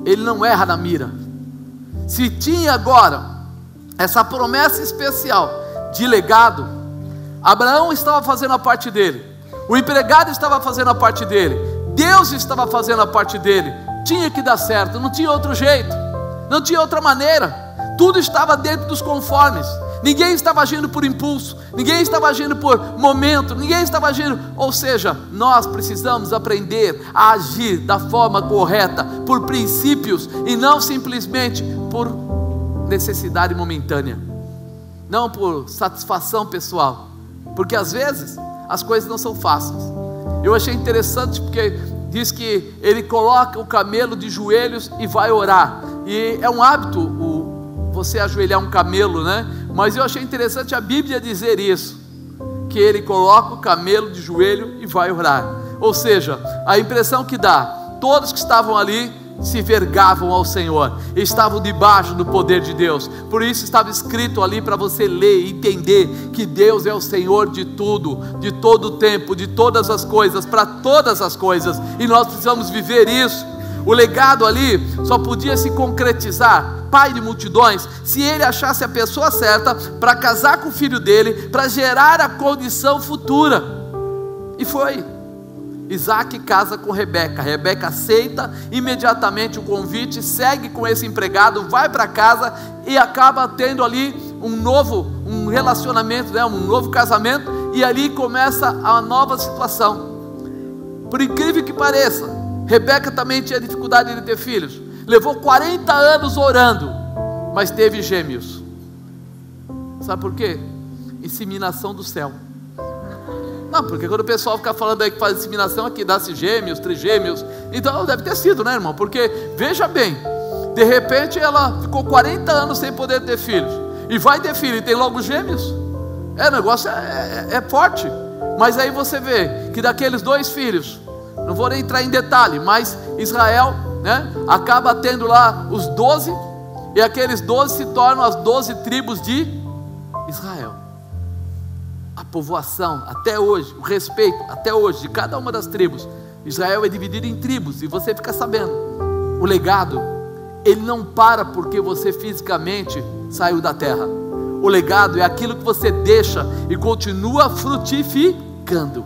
Ele não erra na mira. Se tinha agora essa promessa especial de legado, Abraão estava fazendo a parte dele, o empregado estava fazendo a parte dele, Deus estava fazendo a parte dele. Tinha que dar certo, não tinha outro jeito, não tinha outra maneira. Tudo estava dentro dos conformes. Ninguém estava agindo por impulso, ninguém estava agindo por momento, ninguém estava agindo. Ou seja, nós precisamos aprender a agir da forma correta, por princípios, e não simplesmente por necessidade momentânea, não por satisfação pessoal, porque às vezes as coisas não são fáceis. Eu achei interessante porque diz que ele coloca o camelo de joelhos e vai orar, e é um hábito você ajoelhar um camelo, né? Mas eu achei interessante a Bíblia dizer isso, que ele coloca o camelo de joelho e vai orar. Ou seja, a impressão que dá, todos que estavam ali se vergavam ao Senhor, estavam debaixo do poder de Deus. Por isso estava escrito ali para você ler e entender que Deus é o Senhor de tudo, de todo o tempo, de todas as coisas, para todas as coisas, e nós precisamos viver isso. O legado ali só podia se concretizar, pai de multidões, se ele achasse a pessoa certa para casar com o filho dele, para gerar a condição futura. E foi. Isaac casa com Rebeca. Rebeca aceita imediatamente o convite, segue com esse empregado, vai para casa e acaba tendo ali um relacionamento, né? Um novo casamento, e ali começa a nova situação. Por incrível que pareça, Rebeca também tinha dificuldade de ter filhos, levou 40 anos orando, mas teve gêmeos. Sabe por quê? Inseminação do céu. Não, porque quando o pessoal fica falando aí que faz inseminação aqui, dá-se gêmeos, trigêmeos, então deve ter sido, né, irmão? Porque, veja bem, de repente ela ficou 40 anos sem poder ter filhos, e vai ter filho e tem logo gêmeos. O negócio é forte. Mas aí você vê que daqueles 2 filhos, não vou nem entrar em detalhe, mas Israel, né, acaba tendo lá os 12, e aqueles 12 se tornam as 12 tribos de Israel. A povoação, até hoje, o respeito, até hoje, de cada uma das tribos. Israel é dividido em tribos, e você fica sabendo, o legado, ele não para porque você fisicamente saiu da terra. O legado é aquilo que você deixa e continua frutificando.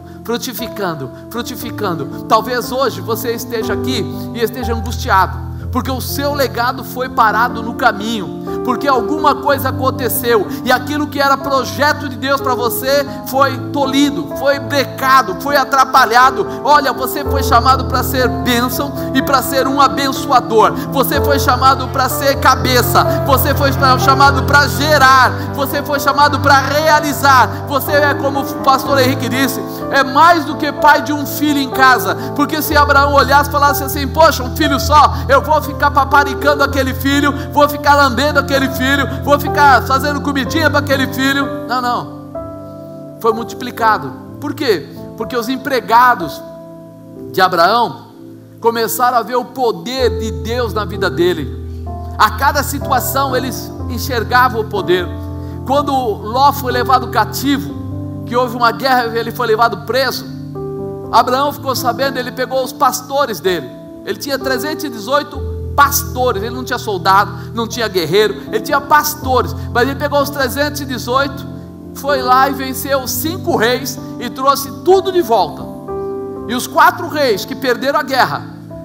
Talvez hoje você esteja aqui e esteja angustiado, porque o seu legado foi parado no caminho, porque alguma coisa aconteceu, e aquilo que era projeto de Deus para você foi tolhido, foi brecado, foi atrapalhado. Olha, você foi chamado para ser bênção e para ser um abençoador. Você foi chamado para ser cabeça, você foi chamado para gerar, você foi chamado para realizar. Você é, como o pastor Henrique disse, é mais do que pai de um filho em casa, porque se Abraão olhasse e falasse assim: poxa, um filho só, eu vou ficar paparicando aquele filho, vou ficar lambendo aquele filho, vou ficar fazendo comidinha para aquele filho. Não, foi multiplicado. Por quê? Porque os empregados de Abraão começaram a ver o poder de Deus na vida dele. A cada situação eles enxergavam o poder. Quando Ló foi levado cativo, que houve uma guerra e ele foi levado preso, Abraão ficou sabendo, ele pegou os pastores dele. Ele tinha 318 pastores, ele não tinha soldado, não tinha guerreiro, ele tinha pastores, mas ele pegou os 318, foi lá e venceu os 5 reis e trouxe tudo de volta. E os 4 reis que perderam a guerra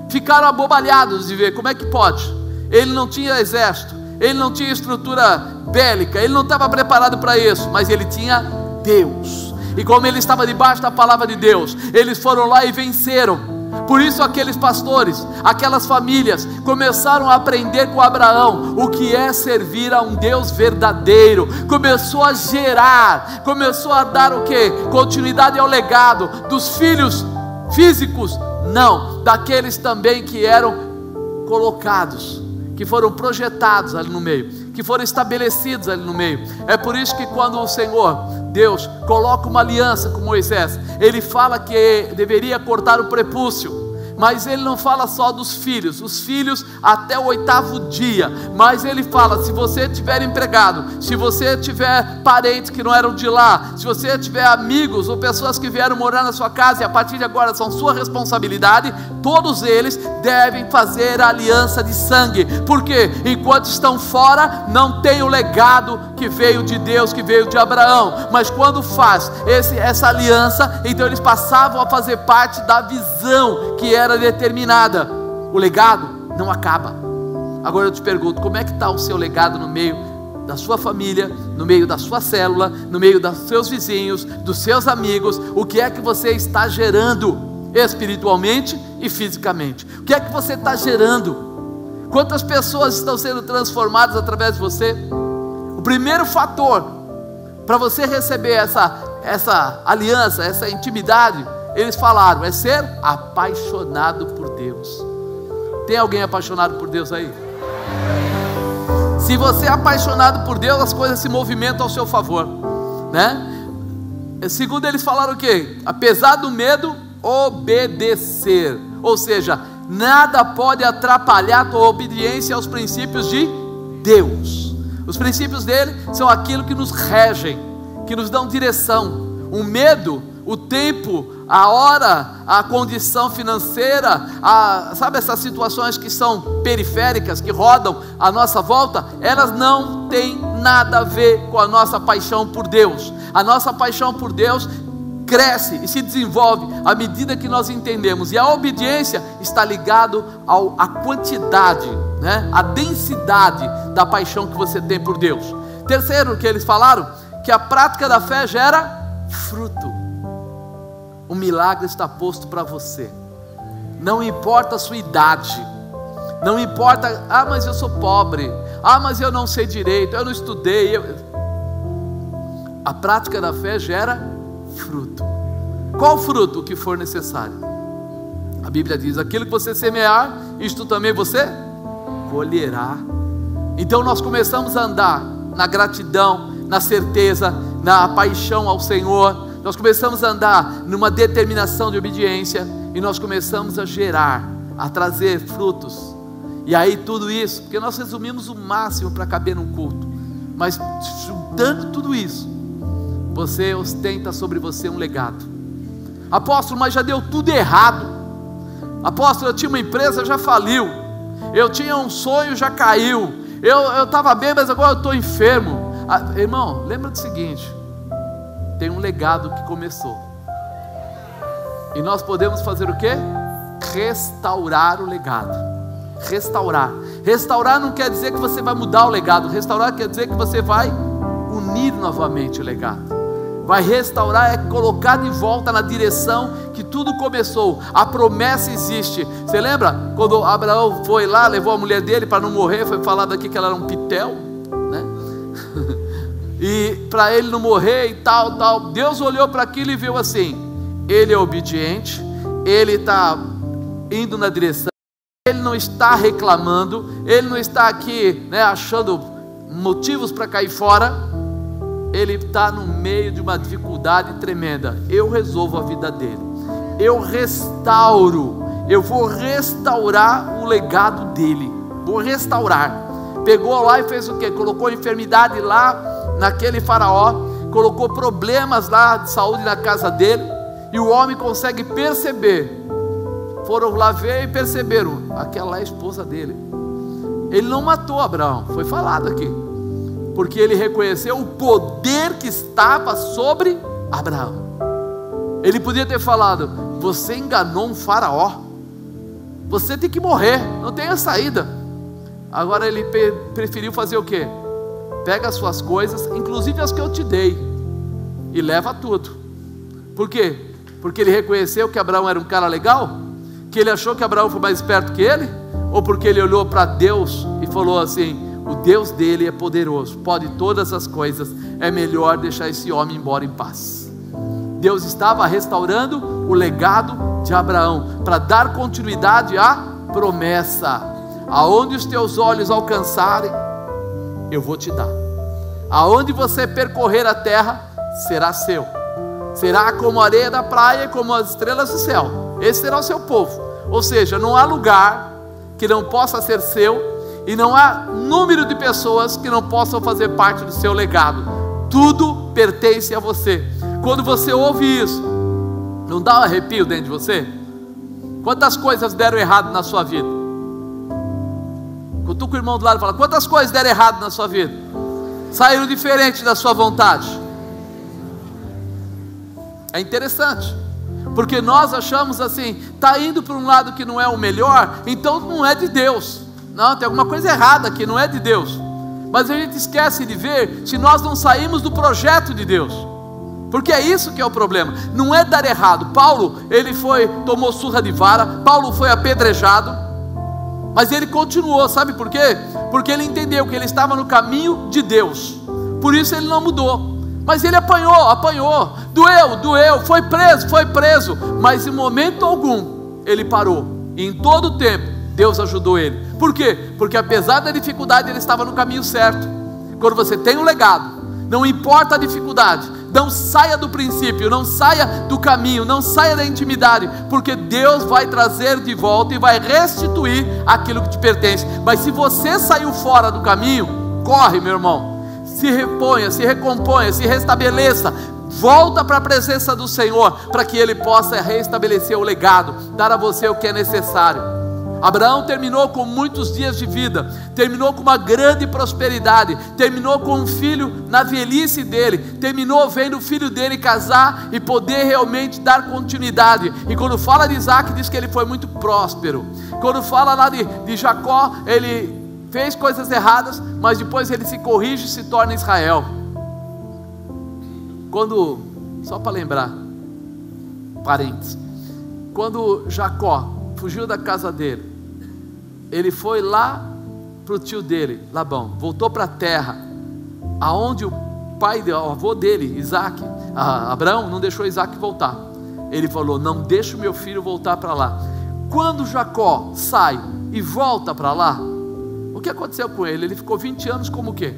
ficaram abobalhados de ver como é que pode. Ele não tinha exército, ele não tinha estrutura bélica, ele não estava preparado para isso, mas ele tinha Deus, e como ele estava debaixo da palavra de Deus, eles foram lá e venceram. Por isso aqueles pastores, aquelas famílias começaram a aprender com Abraão o que é servir a um Deus verdadeiro. Começou a gerar, começou a dar o quê? Continuidade ao legado dos filhos físicos, não, daqueles também que eram colocados, que foram projetados ali no meio, que foram estabelecidos ali no meio. É por isso que quando o Senhor Deus coloca uma aliança com Moisés, ele fala que deveria cortar o prepúcio, mas ele não fala só dos filhos, os filhos até o 8º dia, mas ele fala: se você tiver empregado, se você tiver parentes que não eram de lá, se você tiver amigos ou pessoas que vieram morar na sua casa e a partir de agora são sua responsabilidade, todos eles devem fazer a aliança de sangue, porque enquanto estão fora não tem o legado que veio de Deus, que veio de Abraão. Mas quando faz essa aliança, então eles passavam a fazer parte da visão que era determinada. O legado não acaba. Agora eu te pergunto, como é que está o seu legado no meio da sua família, no meio da sua célula, no meio dos seus vizinhos, dos seus amigos? O que é que você está gerando espiritualmente e fisicamente? O que é que você está gerando? Quantas pessoas estão sendo transformadas através de você? O primeiro fator para você receber essa aliança, essa intimidade, eles falaram, é ser apaixonado por Deus. Tem alguém apaixonado por Deus aí? Se você é apaixonado por Deus, as coisas se movimentam ao seu favor, né? Segundo, eles falaram o quê? Apesar do medo, obedecer. Ou seja, nada pode atrapalhar a tua obediência aos princípios de Deus. Os princípios dele são aquilo que nos regem, que nos dão direção. O medo, o tempo, a hora, a condição financeira, sabe, essas situações que são periféricas, que rodam à nossa volta, elas não têm nada a ver com a nossa paixão por Deus. A nossa paixão por Deus cresce e se desenvolve à medida que nós entendemos. E a obediência está ligado à quantidade, né? A densidade da paixão que você tem por Deus. Terceiro, que eles falaram, que a prática da fé gera fruto. O milagre está posto para você. Não importa a sua idade, não importa, mas eu sou pobre, mas eu não sei direito, eu não estudei. A prática da fé gera fruto. Qual fruto? O que for necessário. A Bíblia diz: aquilo que você semear, isto também você colherá. Então nós começamos a andar na gratidão, na certeza, na paixão ao Senhor. Nós começamos a andar numa determinação de obediência, e nós começamos a gerar, a trazer frutos. E aí tudo isso, porque nós resumimos o máximo para caber num culto, mas juntando tudo isso, você ostenta sobre você um legado. Apóstolo, mas já deu tudo errado. Apóstolo, eu tinha uma empresa, já faliu. Eu tinha um sonho, já caiu. Eu estava bem, mas agora eu estou enfermo. Irmão, lembra do seguinte: tem um legado que começou, e nós podemos fazer o quê? Restaurar o legado. Restaurar não quer dizer que você vai mudar o legado. Restaurar quer dizer que você vai unir novamente o legado. Vai restaurar é colocar de volta na direção que tudo começou. A promessa existe. Você lembra quando Abraão foi lá, levou a mulher dele para não morrer? Foi falado aqui que ela era um pitel, né? E para ele não morrer e tal. Deus olhou para aquilo e viu assim: ele é obediente, ele está indo na direção, ele não está reclamando, ele não está aqui, né, achando motivos para cair fora. Ele está no meio de uma dificuldade tremenda. Eu resolvo a vida dele, eu restauro, eu vou restaurar o legado dele, vou restaurar. Pegou lá e fez o quê? Colocou enfermidade lá naquele faraó, colocou problemas lá de saúde na casa dele, e o homem consegue perceber. Foram lá ver e perceberam: aquela é a esposa dele. Ele não matou Abraão, foi falado aqui, porque ele reconheceu o poder que estava sobre Abraão. Ele podia ter falado: você enganou um faraó, você tem que morrer, não tem a saída. Agora ele preferiu fazer o quê? Pega as suas coisas, inclusive as que eu te dei, e leva tudo. Por quê? Porque ele reconheceu que Abraão era um cara legal? Que ele achou que Abraão foi mais esperto que ele? Ou porque ele olhou para Deus e falou assim: o Deus dele é poderoso, pode todas as coisas, é melhor deixar esse homem embora em paz. Deus estava restaurando o legado de Abraão, para dar continuidade à promessa. Aonde os teus olhos alcançarem, eu vou te dar. Aonde você percorrer a terra, será seu. Será como a areia da praia, como as estrelas do céu. Esse será o seu povo. Ou seja, não há lugar que não possa ser seu, e não há número de pessoas que não possam fazer parte do seu legado. Tudo pertence a você. Quando você ouve isso, não dá um arrepio dentro de você? Quantas coisas deram errado na sua vida? Cutuca o irmão do lado e fala: quantas coisas deram errado na sua vida? Saíram diferente da sua vontade. É interessante, porque nós achamos assim: está indo para um lado que não é o melhor, então não é de Deus. Não, tem alguma coisa errada aqui, não é de Deus. Mas a gente esquece de ver se nós não saímos do projeto de Deus, porque é isso que é o problema. Não é dar errado. Paulo, ele tomou surra de vara, Paulo foi apedrejado, mas ele continuou. Sabe por quê? Porque ele entendeu que ele estava no caminho de Deus, por isso ele não mudou. Mas ele apanhou, doeu, foi preso, mas em momento algum ele parou, e em todo o tempo Deus ajudou ele. Por quê? Porque apesar da dificuldade, ele estava no caminho certo. Quando você tem um legado, não importa a dificuldade, não saia do princípio, não saia do caminho, não saia da intimidade, porque Deus vai trazer de volta e vai restituir aquilo que te pertence. Mas se você saiu fora do caminho, corre, meu irmão, se reponha, se recomponha, se restabeleça, volta para a presença do Senhor, para que Ele possa restabelecer o legado, dar a você o que é necessário. Abraão terminou com muitos dias de vida, terminou com uma grande prosperidade, terminou com um filho na velhice dele, terminou vendo o filho dele casar e poder realmente dar continuidade. E quando fala de Isaac, diz que ele foi muito próspero. Quando fala lá de Jacó, ele fez coisas erradas, mas depois ele se corrige e se torna Israel. Só para lembrar, parênteses, quando Jacó fugiu da casa dele, ele foi lá para o tio dele, Labão, voltou para a terra, aonde o avô dele, Isaac, Abraão, não deixou Isaac voltar. Ele falou: não deixa o meu filho voltar para lá. Quando Jacó sai e volta para lá, o que aconteceu com ele? Ele ficou 20 anos como o quê?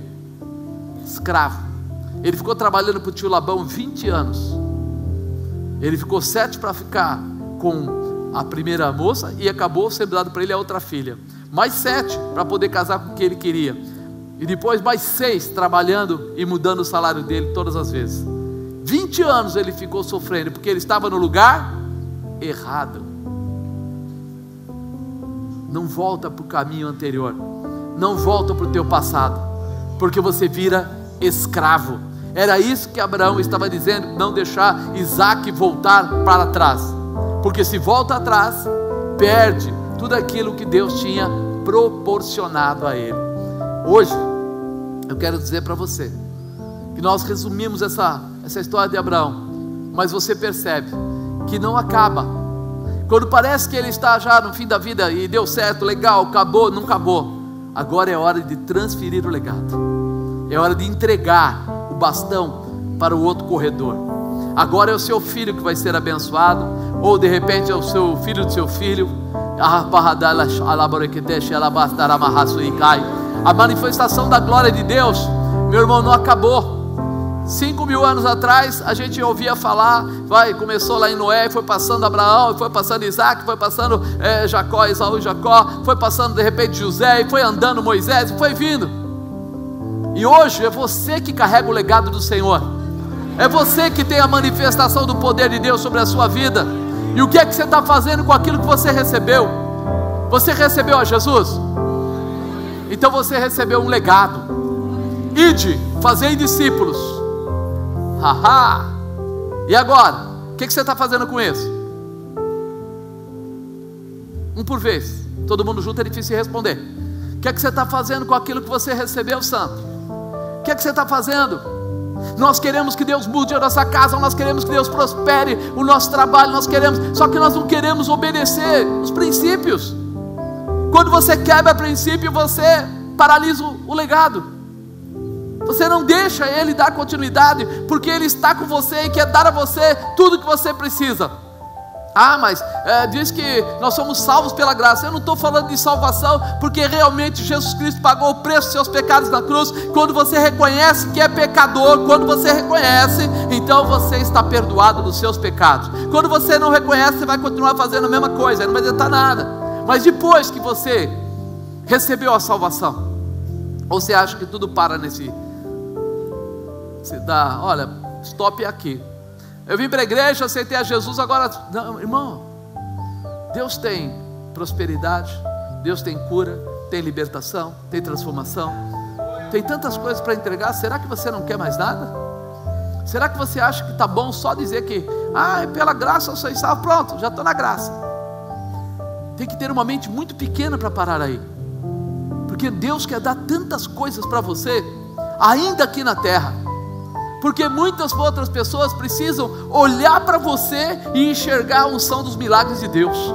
Escravo. Ele ficou trabalhando para o tio Labão 20 anos. Ele ficou 7 para ficar com a primeira moça e acabou sendo dado para ele a outra filha. Mais 7 para poder casar com o que ele queria. E depois mais 6 trabalhando e mudando o salário dele todas as vezes. 20 anos ele ficou sofrendo porque ele estava no lugar errado. Não volta para o caminho anterior. Não volta para o teu passado, porque você vira escravo. Era isso que Abraão estava dizendo, não deixar Isaac voltar para trás, porque se volta atrás, perde tudo aquilo que Deus tinha proporcionado a ele. Hoje, eu quero dizer para você, que nós resumimos essa história de Abraão, mas você percebe que não acaba. Quando parece que ele está já no fim da vida e deu certo, legal, acabou, não acabou. Agora é hora de transferir o legado, é hora de entregar o bastão para o outro corredor. Agora é o seu filho que vai ser abençoado, ou de repente é o seu filho do seu filho. A manifestação da glória de Deus, meu irmão, não acabou. 5.000 anos atrás a gente ouvia falar, começou lá em Noé, foi passando Abraão, foi passando Isaac, foi passando Jacó, Esaú e Jacó, foi passando de repente José, e foi andando Moisés, e foi vindo. E hoje é você que carrega o legado do Senhor, é você que tem a manifestação do poder de Deus sobre a sua vida. E o que é que você está fazendo com aquilo que você recebeu? Você recebeu a Jesus? Então você recebeu um legado. Ide, fazei discípulos. E agora? O que você está fazendo com isso? Um por vez. Todo mundo junto é difícil responder. O que você está fazendo com aquilo que você recebeu, santo? O que você está fazendo? Nós queremos que Deus mude a nossa casa, nós queremos que Deus prospere o nosso trabalho, nós queremos, só que nós não queremos obedecer os princípios. Quando você quebra princípio, você paralisa o legado. Você não deixa Ele dar continuidade, porque Ele está com você e quer dar a você tudo que você precisa. Mas diz que nós somos salvos pela graça. Eu não estou falando de salvação, porque realmente Jesus Cristo pagou o preço dos seus pecados na cruz. Quando você reconhece que é pecador, quando você reconhece, então você está perdoado dos seus pecados. Quando você não reconhece, você vai continuar fazendo a mesma coisa, não vai adiantar nada. Mas depois que você recebeu a salvação, ou você acha que tudo para nesse... Você dá, olha, stop aqui. Eu vim para a igreja, aceitei a Jesus, agora... Não, irmão, Deus tem prosperidade, Deus tem cura, tem libertação, tem transformação, tem tantas coisas para entregar. Será que você não quer mais nada? Será que você acha que está bom só dizer que pela graça eu sou salvo, pronto, já estou na graça? Tem que ter uma mente muito pequena para parar aí, porque Deus quer dar tantas coisas para você, ainda aqui na terra. Porque muitas outras pessoas precisam olhar para você e enxergar a unção dos milagres de Deus.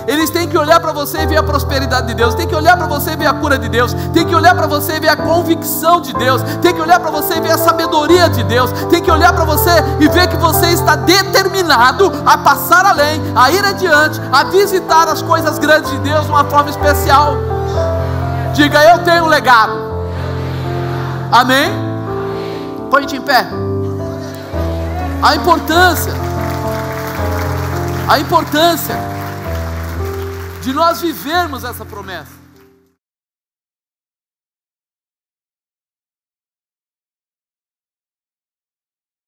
Eles têm que olhar para você e ver a prosperidade de Deus, tem que olhar para você e ver a cura de Deus, tem que olhar para você e ver a convicção de Deus, tem que olhar para você e ver a sabedoria de Deus, tem que olhar para você e ver que você está determinado a passar além, a ir adiante, a visitar as coisas grandes de Deus de uma forma especial. Diga: eu tenho um legado. Amém? Põe-te em pé. A importância de nós vivermos essa promessa.